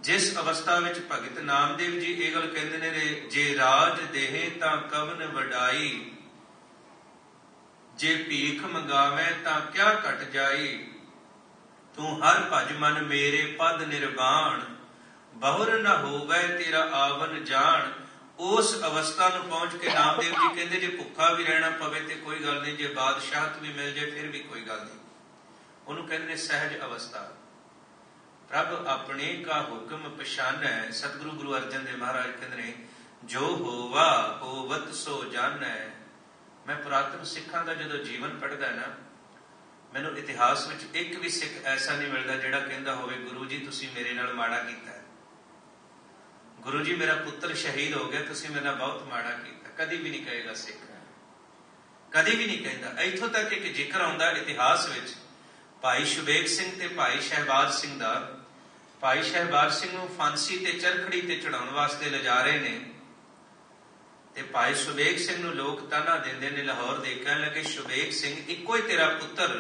ਜਿਸ ਅਵਸਥਾ ਵਿੱਚ ਭਗਤ ਨਾਮਦੇਵ ਜੀ ਇਹ ਗੱਲ ਕਹਿੰਦੇ ਨੇ, ਜੇ ਰਾਜ ਦੇਹੇ ਤਾਂ ਕਵਨ ਵਡਾਈ, ਜੇ ਭੀਖ ਮੰਗਾਵੇਂ ਤਾਂ ਕਿਆ ਘਟ ਜਾਈ। ਤੂੰ ਹਰ ਭਜ ਮਨ ਮੇਰੇ ਪਦ ਨਿਰਵਾਣ, ਬਹੁਰ ਨਾ ਹੋਵੇ ਤੇਰਾ ਆਵਨ ਜਾਣ। ਉਸ ਅਵਸਥਾ ਨੂੰ ਪਹੁੰਚ ਕੇ ਨਾਮਦੇਵ ਜੀ ਕਹਿੰਦੇ ਜੇ ਭੁੱਖਾ ਵੀ ਰਹਿਣਾ ਪਵੇ ਤੇ ਕੋਈ ਗੱਲ ਨਹੀਂ, ਜੇ ਬਾਦਸ਼ਾਹਤ ਵੀ ਮਿਲ ਜਾਏ ਫਿਰ ਵੀ ਕੋਈ ਗੱਲ ਨਹੀਂ। ਉਹਨੂੰ ਕਹਿੰਦੇ ਨੇ ਸਹਿਜ ਅਵਸਥਾ। ਪ੍ਰਭ ਆਪਣੇ ਕਾ ਹੁਕਮ ਪਛਾਨੈ। ਸਤਿਗੁਰੂ ਗੁਰੂ ਅਰਜਨ ਦੇਵ ਮਹਾਰਾਜ ਕਹਿੰਦੇ ਨੇ, ਜੋ ਹੋਵਾ ਹੋਵਤ ਸੋ ਜਾਣੈ। ਮੈਂ ਪੁਰਾਤਨ ਸਿੱਖਾਂ ਦਾ ਜਦੋਂ ਜੀਵਨ ਪੜ੍ਹਦਾ ਨਾ, ਮੈਨੂੰ ਇਤਿਹਾਸ ਵਿੱਚ ਇੱਕ ਵੀ ਸਿੱਖ ਐਸਾ ਨਹੀਂ ਮਿਲਦਾ ਜਿਹੜਾ ਕਹਿੰਦਾ ਹੋਵੇ ਗੁਰੂ ਜੀ ਤੁਸੀਂ ਮੇਰੇ ਨਾਲ ਮਾੜਾ ਕੀਤਾ, ਗੁਰੂ ਜੀ ਮੇਰਾ ਪੁੱਤਰ ਸ਼ਹੀਦ ਹੋ ਗਿਆ, ਤੁਸੀਂ ਮੇਰੇ ਨਾਲ ਬਹੁਤ ਮਾੜਾ ਕੀਤਾ। ਕਦੀ ਵੀ ਨਹੀਂ ਕਹੇਗਾ ਸਿੱਖ, ਕਦੀ ਵੀ ਨਹੀਂ ਕਹਿੰਦਾ। ਇੱਥੋਂ ਤੱਕ ਇੱਕ ਜ਼ਿਕਰ ਆਉਂਦਾ ਇਤਿਹਾਸ ਵਿੱਚ ਭਾਈ ਸ਼ੁਬੇਗ ਸਿੰਘ ਤੇ ਭਾਈ ਸ਼ਹਿਬਾਜ਼ ਸਿੰਘ ਦਾ। ਭਾਈ ਸ਼ਹਿਬਾਜ਼ ਸਿੰਘ ਨੂੰ ਫਾਂਸੀ ਤੇ ਚਰਖੜੀ ਤੇ ਚੜਾਉਣ ਵਾਸਤੇ ਲਿਜਾ ਰਹੇ ਨੇ, ਤੇ ਭਾਈ ਸ਼ੁਬੇਗ ਸਿੰਘ ਨੂੰ ਲੋਕ ਤਾਨਾ ਦਿੰਦੇ ਨੇ ਲਾਹੌਰ ਦੇ। ਕਹਿਣ ਲੱਗੇ ਸ਼ੁਬੇਗ ਸਿੰਘ ਇੱਕੋ ਹੀ ਤੇਰਾ ਪੁੱਤਰ,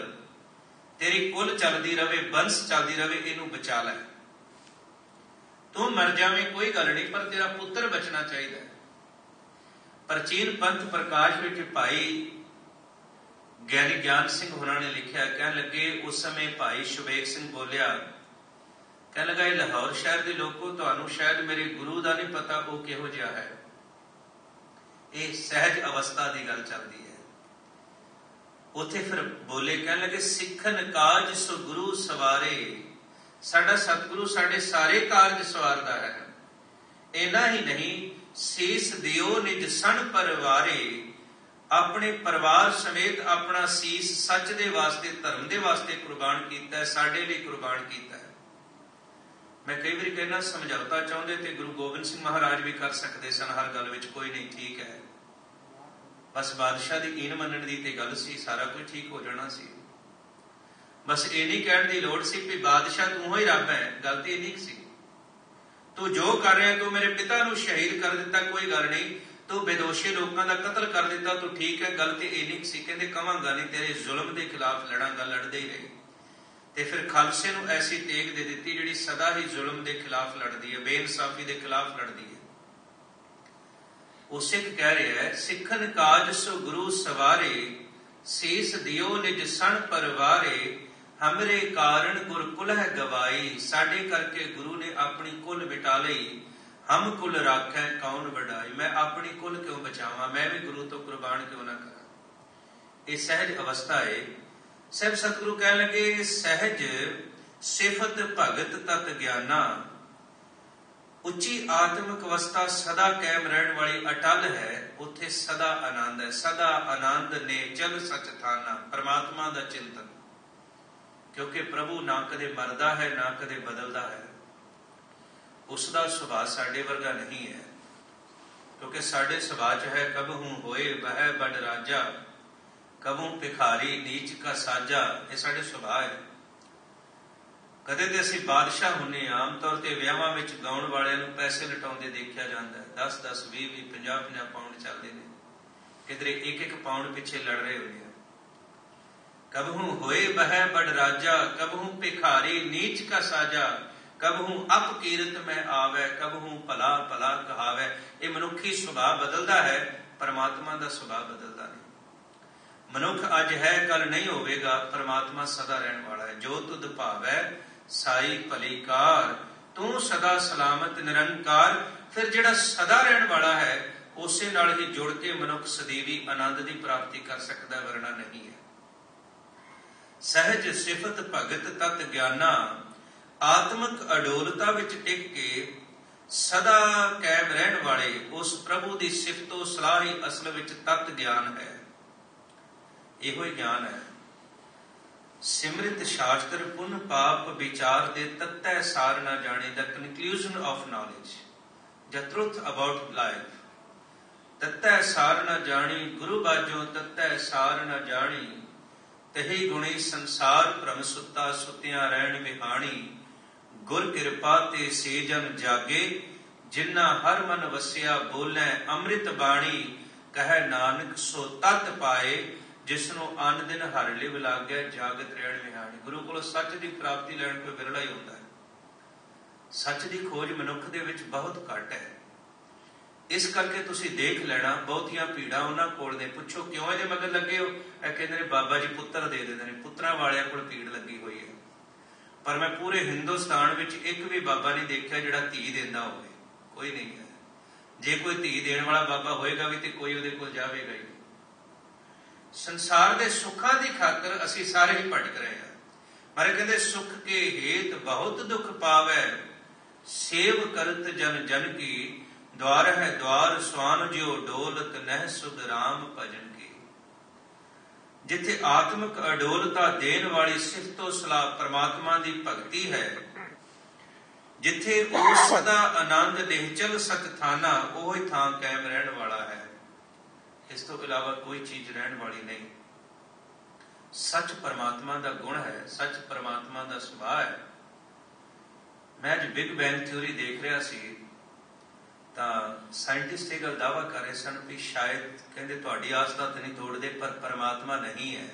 ਤੇਰੀ ਕੁਲ ਚੱਲਦੀ ਰਵੇ, ਬੰਸ ਚੱਲਦੀ ਰਵੇ, ਇਹਨੂੰ ਬਚਾ ਲੈ। ਤੂੰ ਮਰ ਜਾਵੇਂ ਕੋਈ ਗੱਲ ਨਹੀਂ, ਪਰ ਤੇਰਾ ਪੁੱਤਰ ਬਚਣਾ ਚਾਹੀਦਾ। ਪ੍ਰਾਚੀਨ ਪੰਥ ਪ੍ਰਕਾਸ਼ ਵਿੱਚ ਭਾਈ ਗਿਆਨੀ ਗਿਆਨ ਸਿੰਘ ਹੋਰਾਂ ਨੇ ਲਿਖਿਆ, ਕਹਿਣ ਲੱਗੇ ਉਸ ਸਮੇਂ ਭਾਈ ਸ਼ੁਬੇਗ ਸਿੰਘ ਬੋਲਿਆ, ਕਹਿਣ ਲੱਗਾ ਇਹ ਲਾਹੌਰ ਸ਼ਹਿਰ ਦੇ ਲੋਕੋ, ਤੁਹਾਨੂੰ ਸ਼ਾਇਦ ਮੇਰੇ ਗੁਰੂ ਦਾ ਨਹੀਂ ਪਤਾ ਉਹ ਕਿਹੋ ਜਿਹਾ ਹੈ। ਇਹ ਸਹਿਜ ਅਵਸਥਾ ਦੀ ਗੱਲ ਚੱਲਦੀ ਹੈ। ਉੱਥੇ ਫਿਰ ਬੋਲੇ, ਕਹਿਣ ਲੱਗੇ ਸਿੱਖਨ ਕਾਜ ਸੋ ਗੁਰੂ ਸਵਾਰੇ। ਸਾਡਾ ਸਤਿਗੁਰੂ ਸਾਡੇ ਸਾਰੇ ਕਾਰਜ ਸਵਾਰਦਾ ਹੈ। ਇੰਨਾ ਹੀ ਨਹੀਂ, ਸੀਸ ਦਿਓ ਨਿਜ ਸਣ ਪਰਿਵਾਰੇ। ਆਪਣੇ ਪਰਿਵਾਰ ਸਮੇਤ ਆਪਣਾ ਸੀਸ ਸੱਚ ਦੇ ਵਾਸਤੇ, ਧਰਮ ਦੇ ਵਾਸਤੇ ਕੁਰਬਾਨ ਕੀਤਾ, ਸਾਡੇ ਲਈ ਕੁਰਬਾਨ ਕੀਤਾ ਹੈ। ਮੈਂ ਕਈ ਵਾਰੀ ਕਹਿਣਾ, ਸਮਝੌਤਾ ਚਾਹੁੰਦੇ ਤੇ ਗੁਰੂ ਗੋਬਿੰਦ ਸਿੰਘ ਮਹਾਰਾਜ ਵੀ ਕਰ ਸਕਦੇ ਸਨ, ਹਰ ਗੱਲ ਵਿੱਚ ਕੋਈ ਨਹੀਂ ਠੀਕ ਹੈ, ਬਸ ਬਾਦਸ਼ਾਹ ਦੀ ਈਨ ਮੰਨਣ ਦੀ ਤੇ ਗੱਲ ਸੀ, ਸਾਰਾ ਕੁਝ ਠੀਕ ਹੋ ਜਾਣਾ ਸੀ। ਬਸ ਇਹ ਨਹੀਂ ਕਹਿਣ ਦੀ ਲੋੜ ਸੀ ਵੀ ਬਾਦਸ਼ਾਹ ਤੂੰ ਹੀ ਰੱਬ ਹੈ, ਗੱਲ ਤੇ ਇਹ ਨਹੀਂ ਸੀ। ਤੂੰ ਜੋ ਕਰ ਰਿਹਾ, ਤੂੰ ਮੇਰੇ ਪਿਤਾ ਨੂੰ ਸ਼ਹੀਦ ਕਰ ਦਿੱਤਾ, ਕੋਈ ਗੱਲ ਨਹੀਂ, ਤੂੰ ਬੇਦੋਸ਼ੀ ਲੋਕਾਂ ਦਾ ਕਤਲ ਕਰ ਦਿੱਤਾ, ਤੂੰ ਠੀਕ ਹੈ, ਗੱਲ ਤੇ ਇਹ ਨਹੀਂ ਸੀ। ਕਹਿੰਦੇ ਕਵਾਂਗਾ ਨਹੀਂ, ਤੇਰੇ ਜ਼ੁਲਮ ਦੇ ਖਿਲਾਫ ਲੜਾਂਗਾ, ਲੜਦੇ ਹੀ ਰਹੇ। ਤੇ ਫਿਰ ਖਾਲਸੇ ਨੂੰ ਐਸੀ ਤੇਗ ਦੇ ਦਿੱਤੀ ਜਿਹੜੀ ਸਦਾ ਹੀ ਜ਼ੁਲਮ ਦੇ ਖਿਲਾਫ ਲੜਦੀ ਹੈ, ਬੇਇਨਸਾਫੀ ਦੇ ਖਿਲਾਫ ਲੜਦੀ ਹੈ। ਉਹ ਸਿੱਖ ਕਹਿ ਰਿਹਾ ਹੈ, ਸਿੱਖਨ ਕਾਜ ਸੋ ਗੁਰੂ ਸਵਾਰੇ, ਸੀਸ ਦਿਓ ਨਿਜ ਸਣ ਪਰਿਵਾਰੇ। ਹਮਰੇ ਕਾਰਨ ਗੁਰ ਕੁਲ ਹੈ ਗਵਾਈ। ਸਾਡੇ ਕਰਕੇ ਗੁਰੂ ਨੇ ਆਪਣੀ ਕੁਲ ਮਿਟਾ ਲਈ। ਹਮ ਕੁਲ ਰਾਖੈ ਕੌਣ ਵਡਾਈ। ਮੈਂ ਆਪਣੀ ਕੁਲ ਕਿਉਂ ਬਚਾਵਾਂ, ਮੈਂ ਵੀ ਗੁਰੂ ਤੋਂ ਕੁਰਬਾਨ ਕਿਉਂ ਨਾ ਕਰਾਂ। ਇਹ ਸਹਿਜ ਅਵਸਥਾ ਹੈ। ਸਹਿਬ ਸਤਿਗੁਰੂ ਕਹਿਣ ਲੱਗੇ, ਸਹਿਜ ਸਿਫਤ ਭਗਤ ਤਤ ਗਿਆਨਾ। ਉੱਚੀ ਆਤਮਿਕ ਅਵਸਥਾ ਸਦਾ ਕਾਇਮ ਰਹਿਣ ਵਾਲੀ ਅਟਲ ਹੈ। ਉੱਥੇ ਸਦਾ ਆਨੰਦ ਹੈ। ਸਦਾ ਆਨੰਦ ਨੇ ਚਲ ਸਚ ਥਾਨਾ। ਪਰਮਾਤਮਾ ਦਾ ਚਿੰਤਨ, ਕਿਉਂਕਿ ਪ੍ਰਭੂ ਨਾ ਕਦੇ ਮਰਦਾ ਹੈ ਨਾ ਕਦੇ ਬਦਲਦਾ ਹੈ। ਉਸ ਦਾ ਸੁਭਾਅ ਸਾਡੇ ਵਰਗਾ ਨਹੀਂ ਹੈ, ਕਿਉਂਕਿ ਸਾਡੇ ਸੁਭਾਅ 'ਚ ਹੈ ਕਬਹੂ ਹੋਏ ਬਹਿ ਬੜ ਰਾਜਾ, ਕਬਹੂ ਭਿਖਾਰੀ ਨੀਚ ਕਾ ਸਾਜਾ। ਇਹ ਸਾਡੇ ਸੁਭਾਅ ਹੈ। ਕਦੇ ਤੇ ਅਸੀਂ ਬਾਦਸ਼ਾਹ ਹੁੰਨੇ, ਆਮ ਤੌਰ ਤੇ ਵਿਆਹਾਂ ਵਿੱਚ ਗਾਉਣ ਵਾਲਿਆਂ ਨੂੰ ਪੈਸੇ ਲਟਾਉਂਦੇ ਦੇਖਿਆ ਜਾਂਦਾ ਹੈ। 10-10, 20-20, 50-50 ਪਾਉਂਡ ਚੱਲਦੇ ਨੇ, ਕਿਧਰੇ 1-1 ਪਾਉਂਡ ਪਿੱਛੇ ਲੜ ਰਹੇ ਹੁੰਦੇ ਆ। ਕਬਹੂ ਹੋਏ ਬਹਿ ਬੜ ਰਾਜਾ, ਕਬਹੂ ਭਿਖਾਰੀ ਨੀਚ ਕਾ ਸਾਜਾ, ਕਬਹੂ ਅਪ ਕੀਰਤ ਮੈਂ ਆਵੈ, ਕਬਹੂ ਭਲਾ ਭਲਾ ਕਹਾਵੈ। ਇਹ ਮਨੁੱਖੀ ਸੁਭਾਅ ਬਦਲਦਾ ਹੈ, ਪਰਮਾਤਮਾ ਦਾ ਸੁਭਾਅ ਬਦਲਦਾ ਨਹੀਂ। ਮਨੁੱਖ ਅੱਜ ਹੈ, ਕੱਲ ਨਹੀਂ ਹੋਵੇਗਾ। ਪਰਮਾਤਮਾ ਸਦਾ ਰਹਿਣ ਵਾਲਾ ਹੈ। ਜੋ ਤੁਧ ਭਾਵੈ ਸਾਈ ਭਲੀ ਕਾਰ, ਤੂੰ ਸਦਾ ਸਲਾਮਤ ਨਿਰੰਕਾਰ। ਫਿਰ ਜਿਹੜਾ ਸਦਾ ਰਹਿਣ ਵਾਲਾ ਹੈ, ਉਸੇ ਨਾਲ ਹੀ ਜੁੜ ਕੇ ਮਨੁੱਖ ਸਦੀਵੀ ਆਨੰਦ ਦੀ ਪ੍ਰਾਪਤੀ ਕਰ ਸਕਦਾ, ਵਰਨਾ ਨਹੀਂ ਹੈ। ਸਹਿਜ ਸਿਫਤ ਭਗਤ ਤਤ ਗਿਆਨਾ, ਆਤਮਿਕ ਅਡੋਲਤਾ ਵਿੱਚ ਟਿਕ ਕੇ ਸਦਾ ਕਾਇਮ ਰਹਿਣ ਵਾਲੇ ਉਸ ਪ੍ਰਭੂ ਦੀ ਸਿਫਤੋ ਸਲਾਹ ਹੀ ਅਸਲ ਵਿੱਚ ਤਤ ਗਿਆਨ ਹੈ। ਇਹੋ ਹੀ ਗਿਆਨ ਹੈ। ਸਿਮਰਿਤ ਸ਼ਾਸਤਰ ਪੁਨ ਪਾਪ ਵਿਚਾਰ ਦੇ ਤੱਤੈ ਸਾਰ ਨਾ ਜਾਣੇ, ਦਾ conclusion of knowledge, the truth about life। ਤੱਤੈ ਸਾਰ ਨਾ ਜਾਣੀ ਗੁਰੂ ਬਾਝੋਂ, ਤੱਤੈ ਸਾਰ ਨਾ ਜਾਣੀ ਤਹੀ ਗੁਣੀ ਸੰਸਾਰ ਭ੍ਰਮ ਸੁੱਤਾ, ਸੁੱਤਿਆਂ ਰਹਿਣ ਵਿਹਾਣੀ। ਗੁਰ ਕਿਰਪਾ ਤੇ ਸੇ ਜਨ ਜਾਗੇ, ਜਿਨ੍ਹਾਂ ਹਰ ਮਨ ਵਸਿਆ ਬੋਲੇ ਅੰਮ੍ਰਿਤ ਬਾਣੀ। ਕਹੈ ਨਾਨਕ ਸੋ ਤਤ ਪਾਏ, ਜਿਸਨੂੰ ਅੰਨ ਦਿਨ ਹਰ ਲਿਵ ਲਾਗੈ, ਜਾਗਤ ਰਹਿਣ ਵਿਹਾਣੀ। ਗੁਰੂ ਕੋਲੋਂ ਸੱਚ ਦੀ ਪ੍ਰਾਪਤੀ ਲੈਣ ਕੋਈ ਵਿਰਲਾ ਹੀ ਹੁੰਦਾ ਹੈ। ਸੱਚ ਦੀ ਖੋਜ ਮਨੁੱਖ ਦੇ ਵਿੱਚ ਬਹੁਤ ਘੱਟ ਹੈ। ਇਸ ਕਰਕੇ ਤੁਸੀਂ ਦੇਖ ਲੈਣਾ ਬਹੁਤੀਆਂ ਭੀੜਾਂ ਉਹਨਾਂ ਕੋਲ ਨੇ। ਪੁੱਛੋ ਕਿਉਂ ਇਹਦੇ ਮਗਰ ਲੱਗੇ ਹੋ? ਇਹ ਕਹਿੰਦੇ ਨੇ ਬਾਬਾ ਜੀ ਪੁੱਤਰ ਦੇ ਦਿੰਦੇ ਨੇ। ਪੁੱਤਰਾਂ ਵਾਲਿਆਂ ਕੋਲ ਭੀੜ ਲੱਗੀ ਹੋਈ ਹੈ। ਪਰ ਮੈਂ ਪੂਰੇ ਹਿੰਦੁਸਤਾਨ ਵਿੱਚ ਇੱਕ ਵੀ ਬਾਬਾ ਨਹੀਂ ਦੇਖਿਆ ਜਿਹੜਾ ਧੀ ਦਿੰਦਾ ਹੋਵੇ। ਕੋਈ ਨਹੀਂ ਹੈ। ਜੇ ਕੋਈ ਧੀ ਦੇਣ ਵਾਲਾ ਬਾਬਾ ਹੋਏਗਾ ਵੀ ਤੇ ਕੋਈ ਉਹਦੇ ਕੋਲ ਜਾਵੇਗਾ ਹੀ। ਸੰਸਾਰ ਦੇ ਸੁੱਖਾਂ ਦੀ ਖਾਤਰ ਅਸੀਂ ਸਾਰੇ ਹੀ ਭਟਕ ਰਹੇ ਹਾਂ। ਪਰ ਕਹਿੰਦੇ ਸੁਖ ਕੇ ਹੇਤ ਬਹੁਤ ਦੁੱਖ ਪਾਵੈ, ਸੇਵ ਕਰਤ ਜਨ ਜਨ ਕੀ। द्वार है द्वार स्वान जियो डोलत, नह सुध राम भजन की। जिथे आत्मिक अडोलता देन वाली सिफतो सलाह परमात्मा दी भगती है, जिथे उस सदा आनंद निहचल सत थाना, ओही थां कायम रहन वाला है। इस तो इलावा कोई चीज रहन वाली नहीं। सच परमात्मा दा गुण है, सच परमात्मा दा सुभाव है। मैं अज बिग बैंग थ्योरी देख रहा सी ਤਾਂ ਸਾਇੰਟਿਸਟ ਇਹ ਗੱਲ ਦਾਅਵਾ ਕਰ ਰਹੇ ਸਨ ਵੀ ਸ਼ਾਇਦ ਕਹਿੰਦੇ ਤੁਹਾਡੀ ਆਸਥਾ ਤਾਂ ਨਹੀਂ ਤੋੜਦੇ, ਪਰ ਪਰਮਾਤਮਾ ਨਹੀਂ ਹੈ।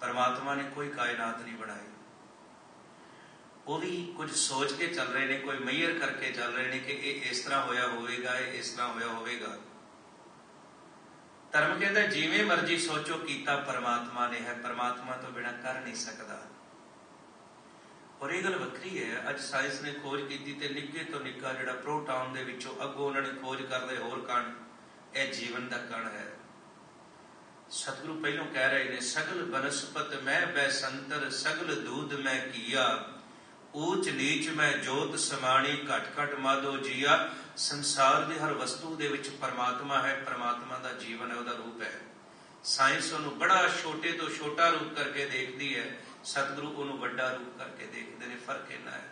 ਪਰਮਾਤਮਾ ਨੇ ਕੋਈ ਕਾਇਨਾਤ ਨਹੀਂ ਬਣਾਈ। ਉਹ ਵੀ ਕੁਝ ਸੋਚ ਕੇ ਚੱਲ ਰਹੇ ਨੇ, ਕੋਈ ਮਈਅਰ ਕਰਕੇ ਚੱਲ ਰਹੇ ਨੇ ਕਿ ਇਹ ਇਸ ਤਰ੍ਹਾਂ ਹੋਇਆ ਹੋਵੇਗਾ, ਇਹ ਇਸ ਤਰ੍ਹਾਂ ਹੋਇਆ ਹੋਵੇਗਾ। ਧਰਮ ਕਹਿੰਦਾ ਜਿਵੇਂ ਮਰਜ਼ੀ ਸੋਚੋ, ਕੀਤਾ ਪਰਮਾਤਮਾ ਨੇ ਹੈ। ਪਰਮਾਤਮਾ ਤੋਂ ਬਿਨਾਂ ਕਰ ਨਹੀਂ ਸਕਦਾ। ਔਰ ਇਹ ਗੱਲ ਵੱਖਰੀ ਹੈ। ਅੱਜ ਸਾਇੰਸ ਨੇ ਖੋਜ ਕੀਤੀ ਤੇ ਨਿੱਕੇ ਤੋਂ ਨਿੱਕਾ ਜਿਹੜਾ ਪ੍ਰੋਟਾਨ ਦੇ ਵਿੱਚੋਂ ਅੱਗੋਂ ਉਹਨਾਂ ਨੇ ਖੋਜ ਕਰਦੇ ਹੋਰ ਕਣ, ਇਹ ਜੀਵਨ ਦਾ ਕਣ ਹੈ। ਸਤਿਗੁਰੂ ਪਹਿਲੋਂ ਕਹਿ ਰਹੇ ਨੇ, ਸਗਲ ਬਨਸਪਤ ਮੈਂ ਬੈਸੰਤਰ, ਸਗਲ ਦੂਧ ਮੈਂ ਕੀਆ, ਊਚ ਨੀਚ ਮੈਂ ਜੋਤ ਸਮਾਣੀ, ਘਟ ਘਟ ਮਾਧੋ ਜੀਆ। ਸੰਸਾਰ ਦੀ ਹਰ ਵਸਤੂ ਦੇ ਵਿੱਚ ਪਰਮਾਤਮਾ ਹੈ। ਪਰਮਾਤਮਾ ਦਾ ਜੀਵਨ ਹੈ, ਉਹਦਾ ਰੂਪ ਹੈ। ਸਾਇੰਸ ਉਹਨੂੰ ਬੜਾ ਛੋਟੇ ਤੋਂ ਛੋਟਾ ਰੂਪ ਕਰਕੇ ਦੇਖਦੀ ਹੈ, ਸਤਿਗੁਰੂ ਉਹਨੂੰ ਵੱਡਾ ਰੂਪ ਕਰਕੇ ਦੇਖਦੇ ਨੇ। ਫਰਕ ਇੰਨਾ ਹੈ।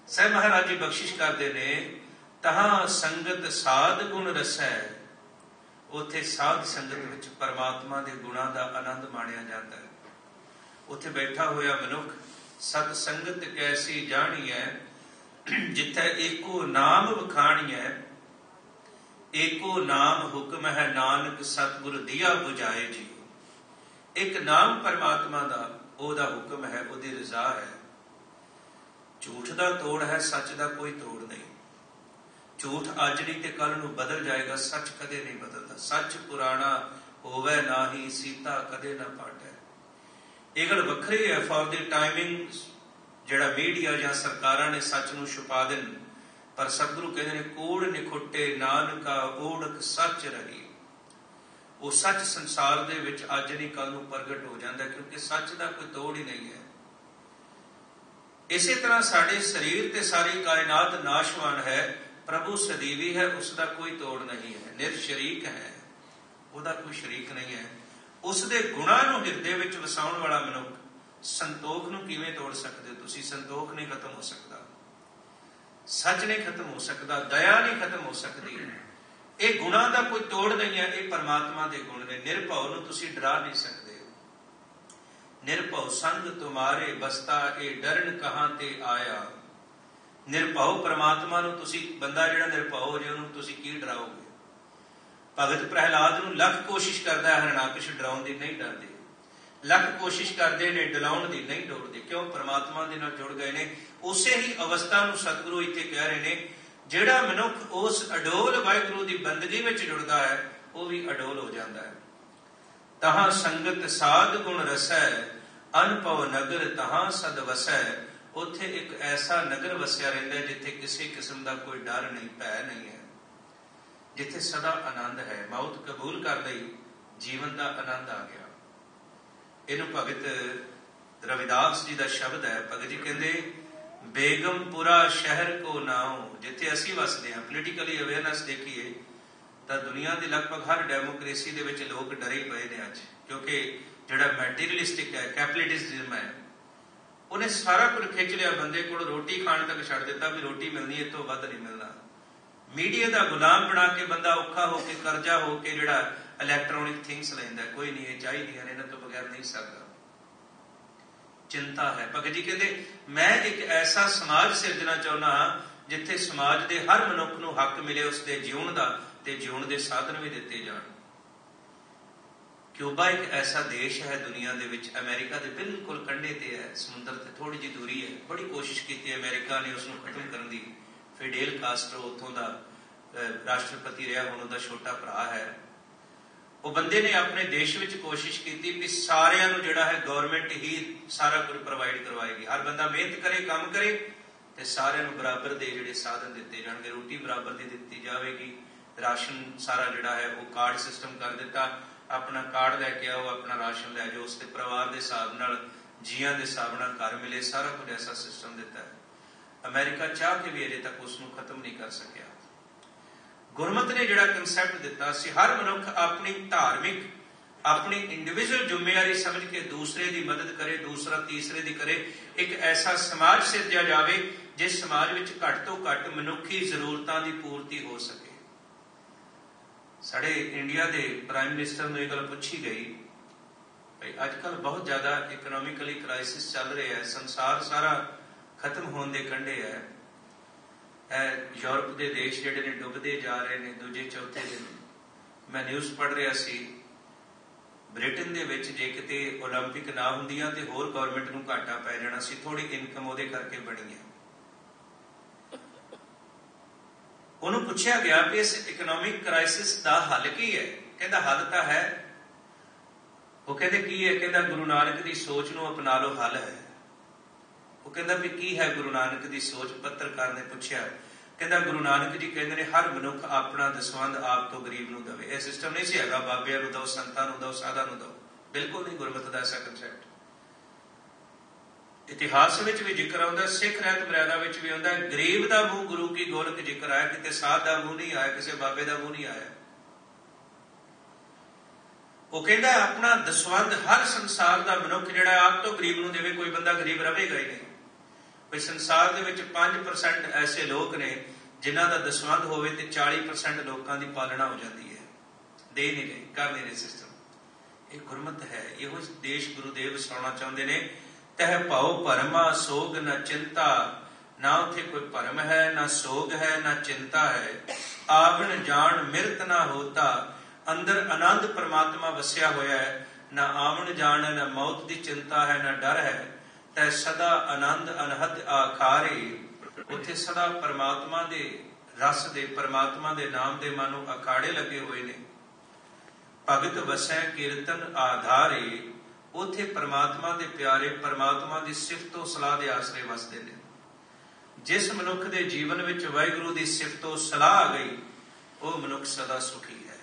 ਸਾਹਿਬ ਮਹਾਰਾਜ ਜੀ ਬਖਸ਼ਿਸ਼ ਕਰਦੇ ਨੇ, ਤਹਾਂ ਸੰਗਤ ਸਾਧ ਗੁਣ ਰਸੈ। ਉੱਥੇ ਸਾਧ ਸੰਗਤ ਵਿੱਚ ਪਰਮਾਤਮਾ ਦੇ ਗੁਣਾਂ ਦਾ ਆਨੰਦ ਮਾਣਿਆ ਜਾਂਦਾ ਹੈ। ਉੱਥੇ ਬੈਠਾ ਹੋਇਆ ਮਨੁੱਖ ਸਤ ਸੰਗਤ ਕੈਸੀ ਜਾਣੀਐ, ਜਿੱਥੇ ਏਕੋ ਨਾਮ ਵਖਾਣੀਐ। ਏਕੋ ਨਾਮ ਹੁਕਮ ਹੈ ਨਾਨਕ, ਸਤਿਗੁਰ ਦੀਆ ਬੁਝਾਏ ਜੀ। ਇੱਕ ਨਾਮ ਪਰਮਾਤਮਾ ਦਾ, ਉਹਦਾ ਹੁਕਮ ਹੈ, ਉਹਦੀ ਰਜ਼ਾ ਹੈ। ਝੂਠ ਦਾ ਤੋੜ ਹੈ, ਸੱਚ ਦਾ ਕੋਈ ਤੋੜ ਨਹੀਂ। ਝੂਠ ਅੱਜ ਨਹੀਂ ਤੇ ਕੱਲ ਨੂੰ ਬਦਲ ਜਾਏਗਾ, ਸੱਚ ਕਦੇ ਨਹੀਂ ਬਦਲਦਾ। ਸੱਚ ਪੁਰਾਣਾ ਹੋਵੇ ਨਾਹੀ, ਸੀਤਾ ਕਦੇ ਨਾ ਪਾਟੈ। ਇਹ ਗੱਲ ਵੱਖਰੀ ਹੈ ਫॉर ਦੀ ਟਾਈਮਿੰਗ, ਜਿਹੜਾ ਮੀਡੀਆ ਜਾਂ ਸਰਕਾਰਾਂ ਨੇ ਸੱਚ ਨੂੰ ਛੁਪਾ ਦੇਣ। ਪਰ ਸਤਿਗੁਰੂ ਕਹਿੰਦੇ ਨੇ, ਕੋੜ ਨਿਖੁੱਟੇ ਨਾਨਕਾ ਓੜਕ ਸੱਚ ਰਹੀ। ਉਹ ਸੱਚ ਸੰਸਾਰ ਦੇ ਵਿੱਚ ਅੱਜ ਨਹੀਂ ਕੱਲ ਨੂੰ ਪ੍ਰਗਟ ਹੋ ਜਾਂਦਾ, ਕਿਉਂਕਿ ਸੱਚ ਦਾ ਕੋਈ ਤੋੜ ਹੀ ਨਹੀਂ ਹੈ। ਇਸੇ ਤਰ੍ਹਾਂ ਸਾਡੇ ਸਰੀਰ ਤੇ ਸਾਰੀ ਕਾਇਨਾਤ ਨਾਸ਼ਵਾਨ ਹੈ, ਪ੍ਰਭੂ ਸਦੀਵੀ ਹੈ, ਉਸ ਦਾ ਕੋਈ ਤੋੜ ਨਹੀਂ ਹੈ। ਨਿਰਸ਼ਰੀਕ ਹੈ, ਉਹਦਾ ਕੋਈ ਸ਼ਰੀਕ ਨਹੀਂ ਹੈ। ਉਸ ਦੇ ਗੁਣਾਂ ਨੂੰ ਹਿਰਦੇ ਵਿੱਚ ਵਸਾਉਣ ਵਾਲਾ ਮਨੁੱਖ ਸੰਤੋਖ ਨੂੰ ਕਿਵੇਂ ਤੋੜ ਸਕਦੇ ਹੋ ਤੁਸੀਂ? ਸੰਤੋਖ ਨਹੀਂ ਖਤਮ ਹੋ ਸਕਦਾ, ਸੱਚ ਨਹੀਂ ਖਤਮ ਹੋ ਸਕਦਾ, ਦਇਆ ਨਹੀਂ ਖਤਮ ਹੋ ਸਕਦੀ। ਇਹ ਗੁਣਾਂ ਦਾ ਕੋਈ ਤੋੜ ਨਹੀਂ ਹੈ। ਇਹ ਪਰਮਾਤਮਾ ਦੇ ਗੁਣ ਨੇ। ਨਿਰਭਉ ਨੂੰ ਤੁਸੀਂ ਡਰਾ ਨਹੀਂ ਸਕਦੇ। ਨਿਰਭਉ ਸੰਗ ਤੁਮਾਰੇ ਬਸਤਾ, ਇਹ ਡਰਨ ਕਹਾਂ ਤੇ ਆਇਆ। ਨਿਰਭਉ ਪਰਮਾਤਮਾ ਨੂੰ ਤੁਸੀਂ, ਬੰਦਾ ਜਿਹੜਾ ਨਿਰਭਉ ਹੋ ਜੇ ਉਹਨੂੰ ਤੁਸੀਂ ਕੀ ਡਰਾਓਗੇ? ਭਗਤ ਪ੍ਰਹਿਲਾਦ ਨੂੰ ਲੱਖ ਕੋਸ਼ਿਸ਼ ਕਰਦਾ ਹੈ ਹਰਨਾਕਸ਼ ਡਰਾਉਣ ਦੀ, ਨਹੀਂ ਡਰਦੇ। ਲੱਖ ਕੋਸ਼ਿਸ਼ ਕਰਦੇ ਨੇ ਡਲਾਉਣ ਦੀ, ਨਹੀਂ ਡੋਲਦੇ। ਕਿਉਂ? ਪਰਮਾਤਮਾ ਦੇ ਨਾਲ ਜੁੜ ਗਏ ਨੇ। ਉਸੇ ਹੀ ਅਵਸਥਾ ਨੂੰ ਸਤਿਗੁਰੂ ਇੱਥੇ ਕਹਿ ਰਹੇ ਨੇ, ਜਿਹੜਾ ਮਨੁੱਖ ਉਸ ਅਡੋਲ ਵਾਹਿਗੁਰੂ ਦੀ ਬੰਦਗੀ ਵਿੱਚ ਜੁੜਦਾ ਹੈ, ਉਹ ਵੀ ਅਡੋਲ ਹੋ ਜਾਂਦਾ ਹੈ। ਤਹਾਂ ਸੰਗਤ ਸਾਧ ਗੁਣ ਰਸੈ, ਅਨਭਉ ਨਗਰ ਤਹਾਂ ਸਦ ਵਸੈ। ਉੱਥੇ ਇੱਕ ਐਸਾ ਨਗਰ ਵਸਿਆ ਰਹਿੰਦਾ ਜਿੱਥੇ ਕਿਸੇ ਕਿਸਮ ਦਾ ਕੋਈ ਡਰ ਨਹੀਂ, ਭੈ ਨਹੀਂ ਹੈ, ਜਿੱਥੇ ਸਦਾ ਆਨੰਦ ਹੈ। ਮੌਤ ਕਬੂਲ ਕਰ ਲਈ, ਜੀਵਨ ਦਾ ਆਨੰਦ ਆ ਗਿਆ। ਇਹਨੂੰ ਭਗਤ ਰਵਿਦਾਸ ਜੀ ਦਾ ਸ਼ਬਦ ਹੈ। ਭਗਤ ਜੀ ਕਹਿੰਦੇ ਬੇਗਮਪੁਰਾ ਸ਼ਹਿਰ ਕੋ ਨਾਉ, ਜਿੱਥੇ ਅਸੀਂ ਵਸਦੇ ਹਾਂ, ਪੋਲੀਟੀਕਲੀ ਅਵੇਅਰਨੈਸ ਦੇਖੀਏ ਤਾਂ ਦੁਨੀਆ ਦੀ ਲਗਭਗ ਹਰ ਡੈਮੋਕ੍ਰੇਸੀ ਦੇ ਵਿੱਚ ਲੋਕ ਡਰੇ ਪਏ ਨੇ ਅੱਜ, ਕਿਉਂਕਿ ਜਿਹੜਾ ਮੈਟੀਰੀਅਲਿਸਟਿਕ ਹੈ, ਕੈਪੀਟਲਿਜ਼ਮ ਹੈ, ਉਹਨੇ ਸਾਰਾ ਕੁਝ ਖਿੱਚ ਲਿਆ। ਬੰਦੇ ਕੋਲ ਰੋਟੀ ਖਾਣ ਤੱਕ ਛੱਡ ਦਿੱਤਾ ਵੀ ਰੋਟੀ ਮਿਲਣੀ, ਇਹ ਤੋਂ ਵੱਧ ਨਹੀਂ ਮਿਲਣਾ। ਮੀਡੀਆ ਦਾ ਗੁਲਾਮ ਬਣਾ ਕੇ ਬੰਦਾ ਔਖਾ ਹੋ ਕੇ, ਕਰਜ਼ਾ ਹੋ ਕੇ ਜਿਹੜਾ ਇਲੈਕਟ੍ਰੋਨਿਕ ਥਿੰਗਸ ਲੈਂਦਾ, ਕੋਈ ਨਹੀਂ ਇਹ ਚਾਹੀਦੀਆਂ ਨੇ, ਇਹਨਾਂ ਤੋਂ ਬਗੈਰ ਨਹੀਂ ਸਕਦਾ। ਚਿੰਤਾ ਹੈ। ਭਗਤ ਜੀ ਕਹਿੰਦੇ ਮੈਂ ਇੱਕ ਐਸਾ ਸਮਾਜ ਸਿਰਜਣਾ ਚਾਹੁੰਦਾ ਹਾਂ ਜਿੱਥੇ ਸਮਾਜ ਦੇ ਹਰ ਮਨੁੱਖ ਨੂੰ ਹੱਕ ਮਿਲੇ ਉਸਦੇ ਜਿਉਣ ਦਾ, ਤੇ ਜਿਉਣ ਦੇ ਸਾਧਨ ਵੀ ਦਿੱਤੇ ਜਾਣ। ਕਿਊਬਾ ਇੱਕ ਐਸਾ ਦੇਸ਼ ਹੈ ਦੁਨੀਆ ਦੇ ਵਿੱਚ, ਅਮਰੀਕਾ ਦੇ ਬਿਲਕੁਲ ਕੰਢੇ ਤੇ ਹੈ, ਸਮੁੰਦਰ ਤੇ ਥੋੜੀ ਜਿਹੀ ਦੂਰੀ ਹੈ। ਬੜੀ ਕੋਸ਼ਿਸ਼ ਕੀਤੀ ਅਮਰੀਕਾ ਨੇ ਉਸਨੂੰ ਖਤਮ ਕਰਨ ਦੀ। ਫਿਡੇਲ ਕਾਸਟਰੋ ਉੱਥੋਂ ਦਾ ਰਾਸ਼ਟਰਪਤੀ ਰਿਹਾ, ਹੁਣ ਉਹਦਾ ਛੋਟਾ ਭਰਾ ਹੈ। ਉਹ ਬੰਦੇ ਨੇ ਆਪਣੇ ਦੇਸ਼ ਵਿੱਚ ਕੋਸ਼ਿਸ਼ ਕੀਤੀ ਵੀ ਸਾਰਿਆਂ ਨੂੰ ਜਿਹੜਾ ਹੈ ਗੌਰਮੈਂਟ ਹੀ ਸਾਰਾ ਕੁਝ ਪ੍ਰੋਵਾਈਡ ਕਰਵਾਏਗੀ। ਹਰ ਬੰਦਾ ਮਿਹਨਤ ਕਰੇ, ਕੰਮ ਕਰੇ, ਤੇ ਸਾਰਿਆਂ ਨੂੰ ਬਰਾਬਰ ਦੇ ਜਿਹੜੇ ਸਾਧਨ ਦਿੱਤੇ ਜਾਣਗੇ। ਰੋਟੀ ਬਰਾਬਰ ਦੀ ਦਿੱਤੀ ਜਾਵੇਗੀ, ਰਾਸ਼ਨ ਸਾਰਾ ਜਿਹੜਾ ਹੈ ਉਹ ਕਾਰਡ ਸਿਸਟਮ ਕਰ ਦਿੱਤਾ। ਆਪਣਾ ਕਾਰਡ ਲੈ ਕੇ ਆਓ, ਆਪਣਾ ਰਾਸ਼ਨ ਲੈ ਜਾਓ, ਉਸਦੇ ਪਰਿਵਾਰ ਦੇ ਹਿਸਾਬ ਨਾਲ, ਜੀਆਂ ਦੇ ਹਿਸਾਬ ਨਾਲ ਘਰ ਮਿਲੇ, ਸਾਰਾ ਕੁਝ ਐਸਾ ਸਿਸਟਮ ਦਿੱਤਾ ਹੈ। ਅਮਰੀਕਾ ਚਾਹ ਕੇ ਵੀ ਅਜੇ ਤੱਕ ਉਸਨੂੰ ਖਤਮ ਨਹੀਂ ਕਰ ਸਕਿਆ। ਗੁਰਮਤ ਨੇ ਜਿਹੜਾ ਕੰਸੈਪਟ ਦਿੱਤਾ ਸੀ, ਹਰ ਮਨੁੱਖ ਆਪਣੀ ਧਾਰਮਿਕ, ਆਪਣੀ ਇੰਡੀਵਿਜੂਅਲ ਜ਼ਿੰਮੇਵਾਰੀ ਸਮਝ ਕੇ ਦੂਸਰੇ ਦੀ ਮਦਦ ਕਰੇ, ਦੂਸਰਾ ਤੀਸਰੇ ਦੀ ਕਰੇ। ਇੱਕ ਐਸਾ ਸਮਾਜ ਸਿਰਜਿਆ ਜਾਵੇ ਜਿਸ ਸਮਾਜ ਵਿੱਚ ਘੱਟ ਤੋਂ ਘੱਟ ਮਨੁੱਖੀ ਜ਼ਰੂਰਤਾਂ ਦੀ ਪੂਰਤੀ ਹੋ ਸਕੇ। ਸਾਡੇ ਇੰਡੀਆ ਦੇ ਪ੍ਰਾਈਮ ਮਿਨਿਸਟਰ ਨੂੰ ਇਹ ਗੱਲ ਪੁੱਛੀ ਗਈ ਭਈ ਅੱਜ ਕੱਲ੍ਹ ਬਹੁਤ ਜ਼ਿਆਦਾ ਇਕਨੋਮਿਕਲੀ ਕ੍ਰਾਈਸਿਸ ਚੱਲ ਰਿਹਾ ਹੈ, ਸੰਸਾਰ ਸਾਰਾ ਖਤਮ ਹੋਣ ਦੇ ਕੰਢੇ ਹੈ। ਯੂਰਪ ਦੇ ਦੇਸ਼ ਜਿਹੜੇ ਨੇ ਡੁੱਬਦੇ ਜਾ ਰਹੇ ਨੇ ਦੂਜੇ ਚੌਥੇ ਦਿਨ। ਮੈਂ ਨਿਊਜ਼ ਪੜ੍ਹ ਰਿਹਾ ਸੀ, ਬ੍ਰਿਟੇਨ ਦੇ ਵਿੱਚ ਜੇ ਕਿਤੇ ਓਲੰਪਿਕ ਨਾ ਹੁੰਦੀਆਂ ਤੇ ਹੋਰ ਗੌਰਮੈਂਟ ਨੂੰ ਘਾਟਾ ਪੈ ਜਾਣਾ ਸੀ। ਥੋੜੀ ਇਨਕਮ ਉਹਦੇ ਕਰਕੇ ਬਣੀ ਹੈ। ਉਹਨੂੰ ਪੁੱਛਿਆ ਗਿਆ ਵੀ ਇਸ ਇਕਨੋਮਿਕ ਕ੍ਰਾਈਸਿਸ ਦਾ ਹੱਲ ਕੀ ਹੈ? ਕਹਿੰਦਾ ਹੱਲ ਤਾਂ ਹੈ। ਉਹ ਕਹਿੰਦੇ ਕੀ ਹੈ? ਕਹਿੰਦਾ ਗੁਰੂ ਨਾਨਕ ਦੀ ਸੋਚ ਨੂੰ ਅਪਣਾ ਲਓ, ਹੱਲ ਹੈ। ਉਹ ਕਹਿੰਦਾ ਵੀ ਕੀ ਹੈ ਗੁਰੂ ਨਾਨਕ ਦੀ ਸੋਚ? ਪੱਤਰਕਾਰ ਨੇ ਪੁੱਛਿਆ। ਕਹਿੰਦਾ ਗੁਰੂ ਨਾਨਕ ਜੀ ਕਹਿੰਦੇ ਨੇ ਹਰ ਮਨੁੱਖ ਆਪਣਾ ਦਸਵੰਧ ਆਪ ਤੋਂ ਗਰੀਬ ਨੂੰ ਦੇਵੇ। ਇਹ ਸਿਸਟਮ ਨਹੀਂ ਸੀ ਹੈਗਾ ਬਾਬਿਆਂ ਨੂੰ ਦਿਓ, ਸੰਤਾਂ ਨੂੰ ਦਿਓ, ਸਾਧਾਂ ਨੂੰ ਦਿਓ, ਬਿਲਕੁਲ ਨਹੀਂ ਗੁਰਮਤਿ ਦਾ ਐਸਾ ਕੰਸੈਪਟ। ਇਤਿਹਾਸ ਵਿੱਚ ਵੀ ਜ਼ਿਕਰ ਆਉਂਦਾ, ਸਿੱਖ ਰਹਿਤ ਮਰਿਆਦਾ ਵਿੱਚ ਵੀ ਆਉਂਦਾ, ਗਰੀਬ ਦਾ ਮੂੰਹ ਗੁਰੂ ਕੀ ਗੋਲਕ ਜ਼ਿਕਰ ਆਇਆ, ਕਿਤੇ ਸਾਧ ਦਾ ਮੂੰਹ ਨਹੀਂ ਆਇਆ, ਕਿਸੇ ਬਾਬੇ ਦਾ ਮੂੰਹ ਨਹੀਂ ਆਇਆ। ਉਹ ਕਹਿੰਦਾ ਆਪਣਾ ਦਸਵੰਧ ਹਰ ਸੰਸਾਰ ਦਾ ਮਨੁੱਖ ਜਿਹੜਾ ਆਪ ਤੋਂ ਗਰੀਬ ਨੂੰ ਦੇਵੇ। ਕੋਈ ਬੰਦਾ ਗਰੀਬ ਰਹੇਗਾ ਹੀ ਨਹੀਂ। ਵੀ ਸੰਸਾਰ ਦੇ ਵਿੱਚ 5% ਐਸੇ ਲੋਕ ਨੇ ਜਿਨ੍ਹਾਂ ਦਾ ਦਸਵੰਧ ਹੋਵੇ ਤੇ 40% ਲੋਕਾਂ ਦੀ ਪਾਲਣਾ ਹੋ ਜਾਂਦੀ ਹੈ। ਦੇ ਨਹੀਂ ਰਹੇ, ਕਰ ਨਹੀਂ ਰਹੇ ਸਿਸਟਮ। ਇਹ ਗੁਰਮਤ ਹੈ। ਇਹੋ ਦੇਸ਼ ਗੁਰੂਦੇਵ ਵਸਾਉਣਾ ਚਾਹੁੰਦੇ ਨੇ। ਤਹਿ ਭਾਉ ਭਰਮਾ ਸੋਗ ਨਾ ਚਿੰਤਾ, ਨਾ ਉੱਥੇ ਕੋਈ ਭਰਮ ਹੈ, ਨਾ ਸੋਗ ਹੈ, ਨਾ ਚਿੰਤਾ ਹੈ। ਆਵਣ ਜਾਣ ਮਿਰਤ ਨਾ ਹੋਤਾ, ਅੰਦਰ ਆਨੰਦ ਪਰਮਾਤਮਾ ਵਸਿਆ ਹੋਇਆ ਹੈ। ਨਾ ਆਵਣ ਜਾਣ, ਨਾ ਮੌਤ ਦੀ ਚਿੰਤਾ ਹੈ, ਨਾ ਡਰ ਹੈ। ਤੈ ਸਦਾ ਆਨੰਦ ਅਨਹਦ ਆਖਾਰੇ, ਉੱਥੇ ਸਦਾ ਪਰਮਾਤਮਾ ਦੇ ਰਸ ਦੇ, ਪਰਮਾਤਮਾ ਦੇ ਨਾਮ ਦੇ ਮਨ ਨੂੰ ਅਖਾੜੇ ਲੱਗੇ ਹੋਏ ਨੇ। ਭਗਤ ਵਸੈ ਕੀਰਤਨ ਆਧਾਰੇ, ਉੱਥੇ ਪਰਮਾਤਮਾ ਦੇ ਪਿਆਰੇ ਪਰਮਾਤਮਾ ਦੀ ਸਿਫਤੋ ਸਲਾਹ ਦੇ ਆਸਰੇ ਵਸਦੇ ਨੇ। ਜਿਸ ਮਨੁੱਖ ਦੇ ਜੀਵਨ ਵਿੱਚ ਵਾਹਿਗੁਰੂ ਦੀ ਸਿਫਤੋ ਸਲਾਹ ਆ ਗਈ, ਉਹ ਮਨੁੱਖ ਸਦਾ ਸੁਖੀ ਹੈ।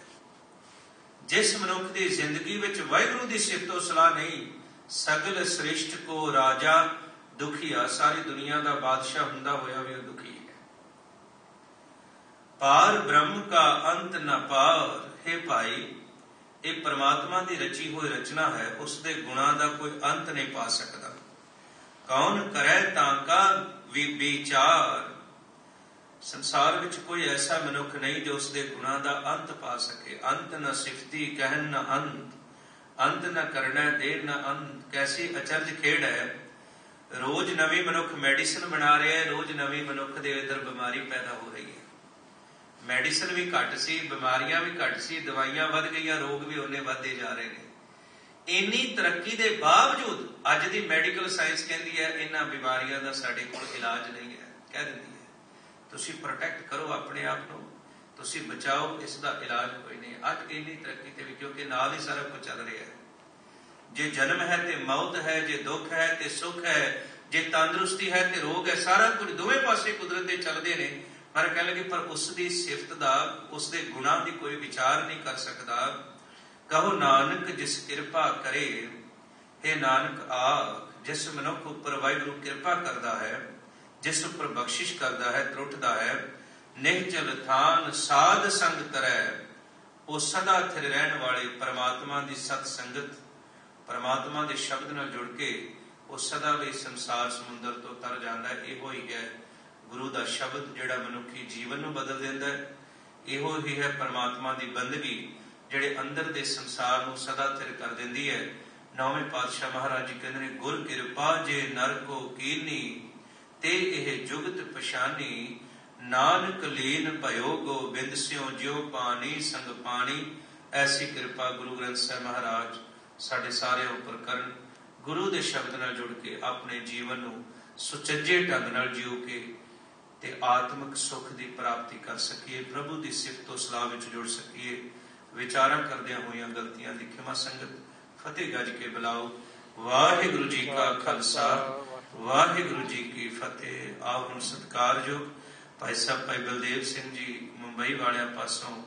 ਜਿਸ ਮਨੁੱਖ ਦੀ ਜ਼ਿੰਦਗੀ ਵਿੱਚ ਵਾਹਿਗੁਰੂ ਦੀ ਸਿਫਤੋ ਸਲਾਹ ਨਹੀਂ, ਸਗਲ ਸ੍ਰਿਸ਼ਟ ਕੋ ਰਾਜਾ ਦੁਖੀਆ, ਸਾਰੀ ਦੁਨੀਆ ਦਾ ਬਾਦਸ਼ਾਹ ਹੁੰਦਾ ਹੋਇਆ ਵੀ ਉਹ ਦੁਖੀ ਹੈ। ਪਾਰ ਬ੍ਰਹਮ ਕਾ ਅੰਤ ਨਾ ਪਾਰ, ਹੈ ਭਾਈ ਇਹ ਪਰਮਾਤਮਾ ਦੀ ਰਚੀ ਹੋਈ ਰਚਨਾ ਹੈ, ਉਸ ਦੇ ਗੁਣਾਂ ਦਾ ਕੋਈ ਅੰਤ ਨਹੀਂ ਪਾ ਸਕਦਾ। ਕੌਣ ਕਰੈ ਤਾਂ ਕਾ ਵਿਚਾਰ, ਸੰਸਾਰ ਵਿੱਚ ਕੋਈ ਐਸਾ ਮਨੁੱਖ ਨਹੀਂ ਜੋ ਉਸ ਦੇ ਗੁਣਾਂ ਦਾ ਅੰਤ ਪਾ ਸਕੇ। ਅੰਤ ਨਾ ਸਿਫਤੀ ਕਹਿਣ ਨਾ ਅੰਤ, ਅੰਤ ਨਾ ਕਰਨਾ ਦੇਰ ਨਾ ਅੰਤ। ਕੈਸੀ ਅਚਰਜ ਖੇਡ ਹੈ। ਰੋਜ਼ ਨਵੀਂ ਮਨੁੱਖ ਮੈਡੀਸਨ ਬਣਾ ਰਿਹਾ ਹੈ, ਰੋਜ਼ ਨਵੀਂ ਮਨੁੱਖ ਦੇ ਅੰਦਰ ਬਿਮਾਰੀ ਪੈਦਾ ਹੋ ਰਹੀ ਹੈ। ਮੈਡੀਸਨ ਵੀ ਘੱਟ ਸੀ, ਬਿਮਾਰੀਆਂ ਵੀ ਘੱਟ ਸੀ, ਦਵਾਈਆਂ ਵੱਧ ਗਈਆਂ, ਰੋਗ ਵੀ ਉਹਨੇ ਵੱਧਦੇ ਜਾ ਰਹੇ ਨੇ। ਇੰਨੀ ਤਰੱਕੀ ਦੇ ਬਾਵਜੂਦ ਅੱਜ ਦੀ ਮੈਡੀਕਲ ਸਾਇੰਸ ਕਹਿੰਦੀ ਹੈ ਇਹਨਾਂ ਬਿਮਾਰੀਆਂ ਦਾ ਸਾਡੇ ਕੋਲ ਇਲਾਜ ਨਹੀਂ ਹੈ। ਕਹਿ ਦਿੰਦੀ ਹੈ ਤੁਸੀਂ ਪ੍ਰੋਟੈਕਟ ਕਰੋ ਆਪਣੇ ਆਪ ਨੂੰ, ਤੁਸੀਂ ਬਚਾਓ, ਇਸ ਦਾ ਇਲਾਜ ਕੋਈ ਨਹੀਂ। ਅੱਜ ਇੰਨੀ ਤਰੱਕੀ ਤੇ ਵੀ, ਕਿਉਂਕਿ ਨਾਲ ਹੀ ਸਾਰਾ ਕੁਝ ਚੱਲ ਰਿਹਾ ਹੈ। ਜੇ ਜਨਮ ਹੈ ਤੇ ਮੌਤ ਹੈ, ਜੇ ਦੁੱਖ ਹੈ ਤੇ ਸੁੱਖ ਹੈ, ਜੇ ਤੰਦਰੁਸਤੀ ਹੈ ਤੇ ਰੋਗ ਹੈ, ਸਾਰਾ ਕੁਝ ਦੋਵੇਂ ਪਾਸੇ ਕੁਦਰਤ ਦੇ ਚੱਲਦੇ ਨੇ। ਪਰ ਕਹਿ ਲਗੇ ਪਰ ਉਸ ਦੀ ਸਿਫਤ ਦਾ, ਉਸ ਦੇ ਗੁਣਾਂ ਦੀ ਕੋਈ ਵਿਚਾਰ ਨਹੀਂ ਕਰ ਸਕਦਾ। ਕਹੋ ਨਾਨਕ ਜਿਸ ਕਿਰਪਾ ਕਰੇ, हे नानक आख, जिस मनुख उपर वाहिगुरु कृपा करता है, जिस उपर बख्शिश करता है, त्रुटता है, निहचल थान साध संग तरह, वो सदा थिर रहन वाले परमात्मा की सत संगत, परमात्मा के शब्द नाल जुड़ के वो सदा ਲਈ संसार समुंदर तो तर जाता है। इहो ही है गुरु का शब्द जिहड़ा मनुखी जीवन नूं बदल देंदा है। इहो ही है परमात्मा की बंदगी जिहड़े अंदर दे संसार नूं सदा थिर कर दिंदी है। नौवें पातशाह महाराज जी कहते हैं, गुर किरपा जे नर को कीनी, ते एह जुगत पछानी, नानक लीन भयो गोबिंद स्यों ज्यो पानी संग पानी। ऐसी कृपा गुरु ग्रंथ साहिब महाराज साडे सारे उपर करन। गुरु के शब्द नाल जुड़ के अपने जीवन नूं सुचज्जे ढंग नाल जीओ के ते आत्मिक सुख की प्राप्ति कर सकीए, प्रभु की सिफत तो सलाह विच जुड़ सकीए। विचारां करदियां होइयां गलतियां दी खिमा संगत फतेह गज के बुलाओ। वाहिगुरु जी का खालसा, वाहिगुरु जी की फतेह। आओ हुण सत्कारयोग भाई साहब भाई बलदेव सिंह जी मुंबई वालियां पासों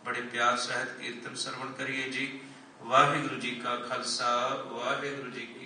बड़े प्यार सहित कीर्तन सरवण करिए जी। वाहिगुरु जी का खालसा, वाहिगुरु जी की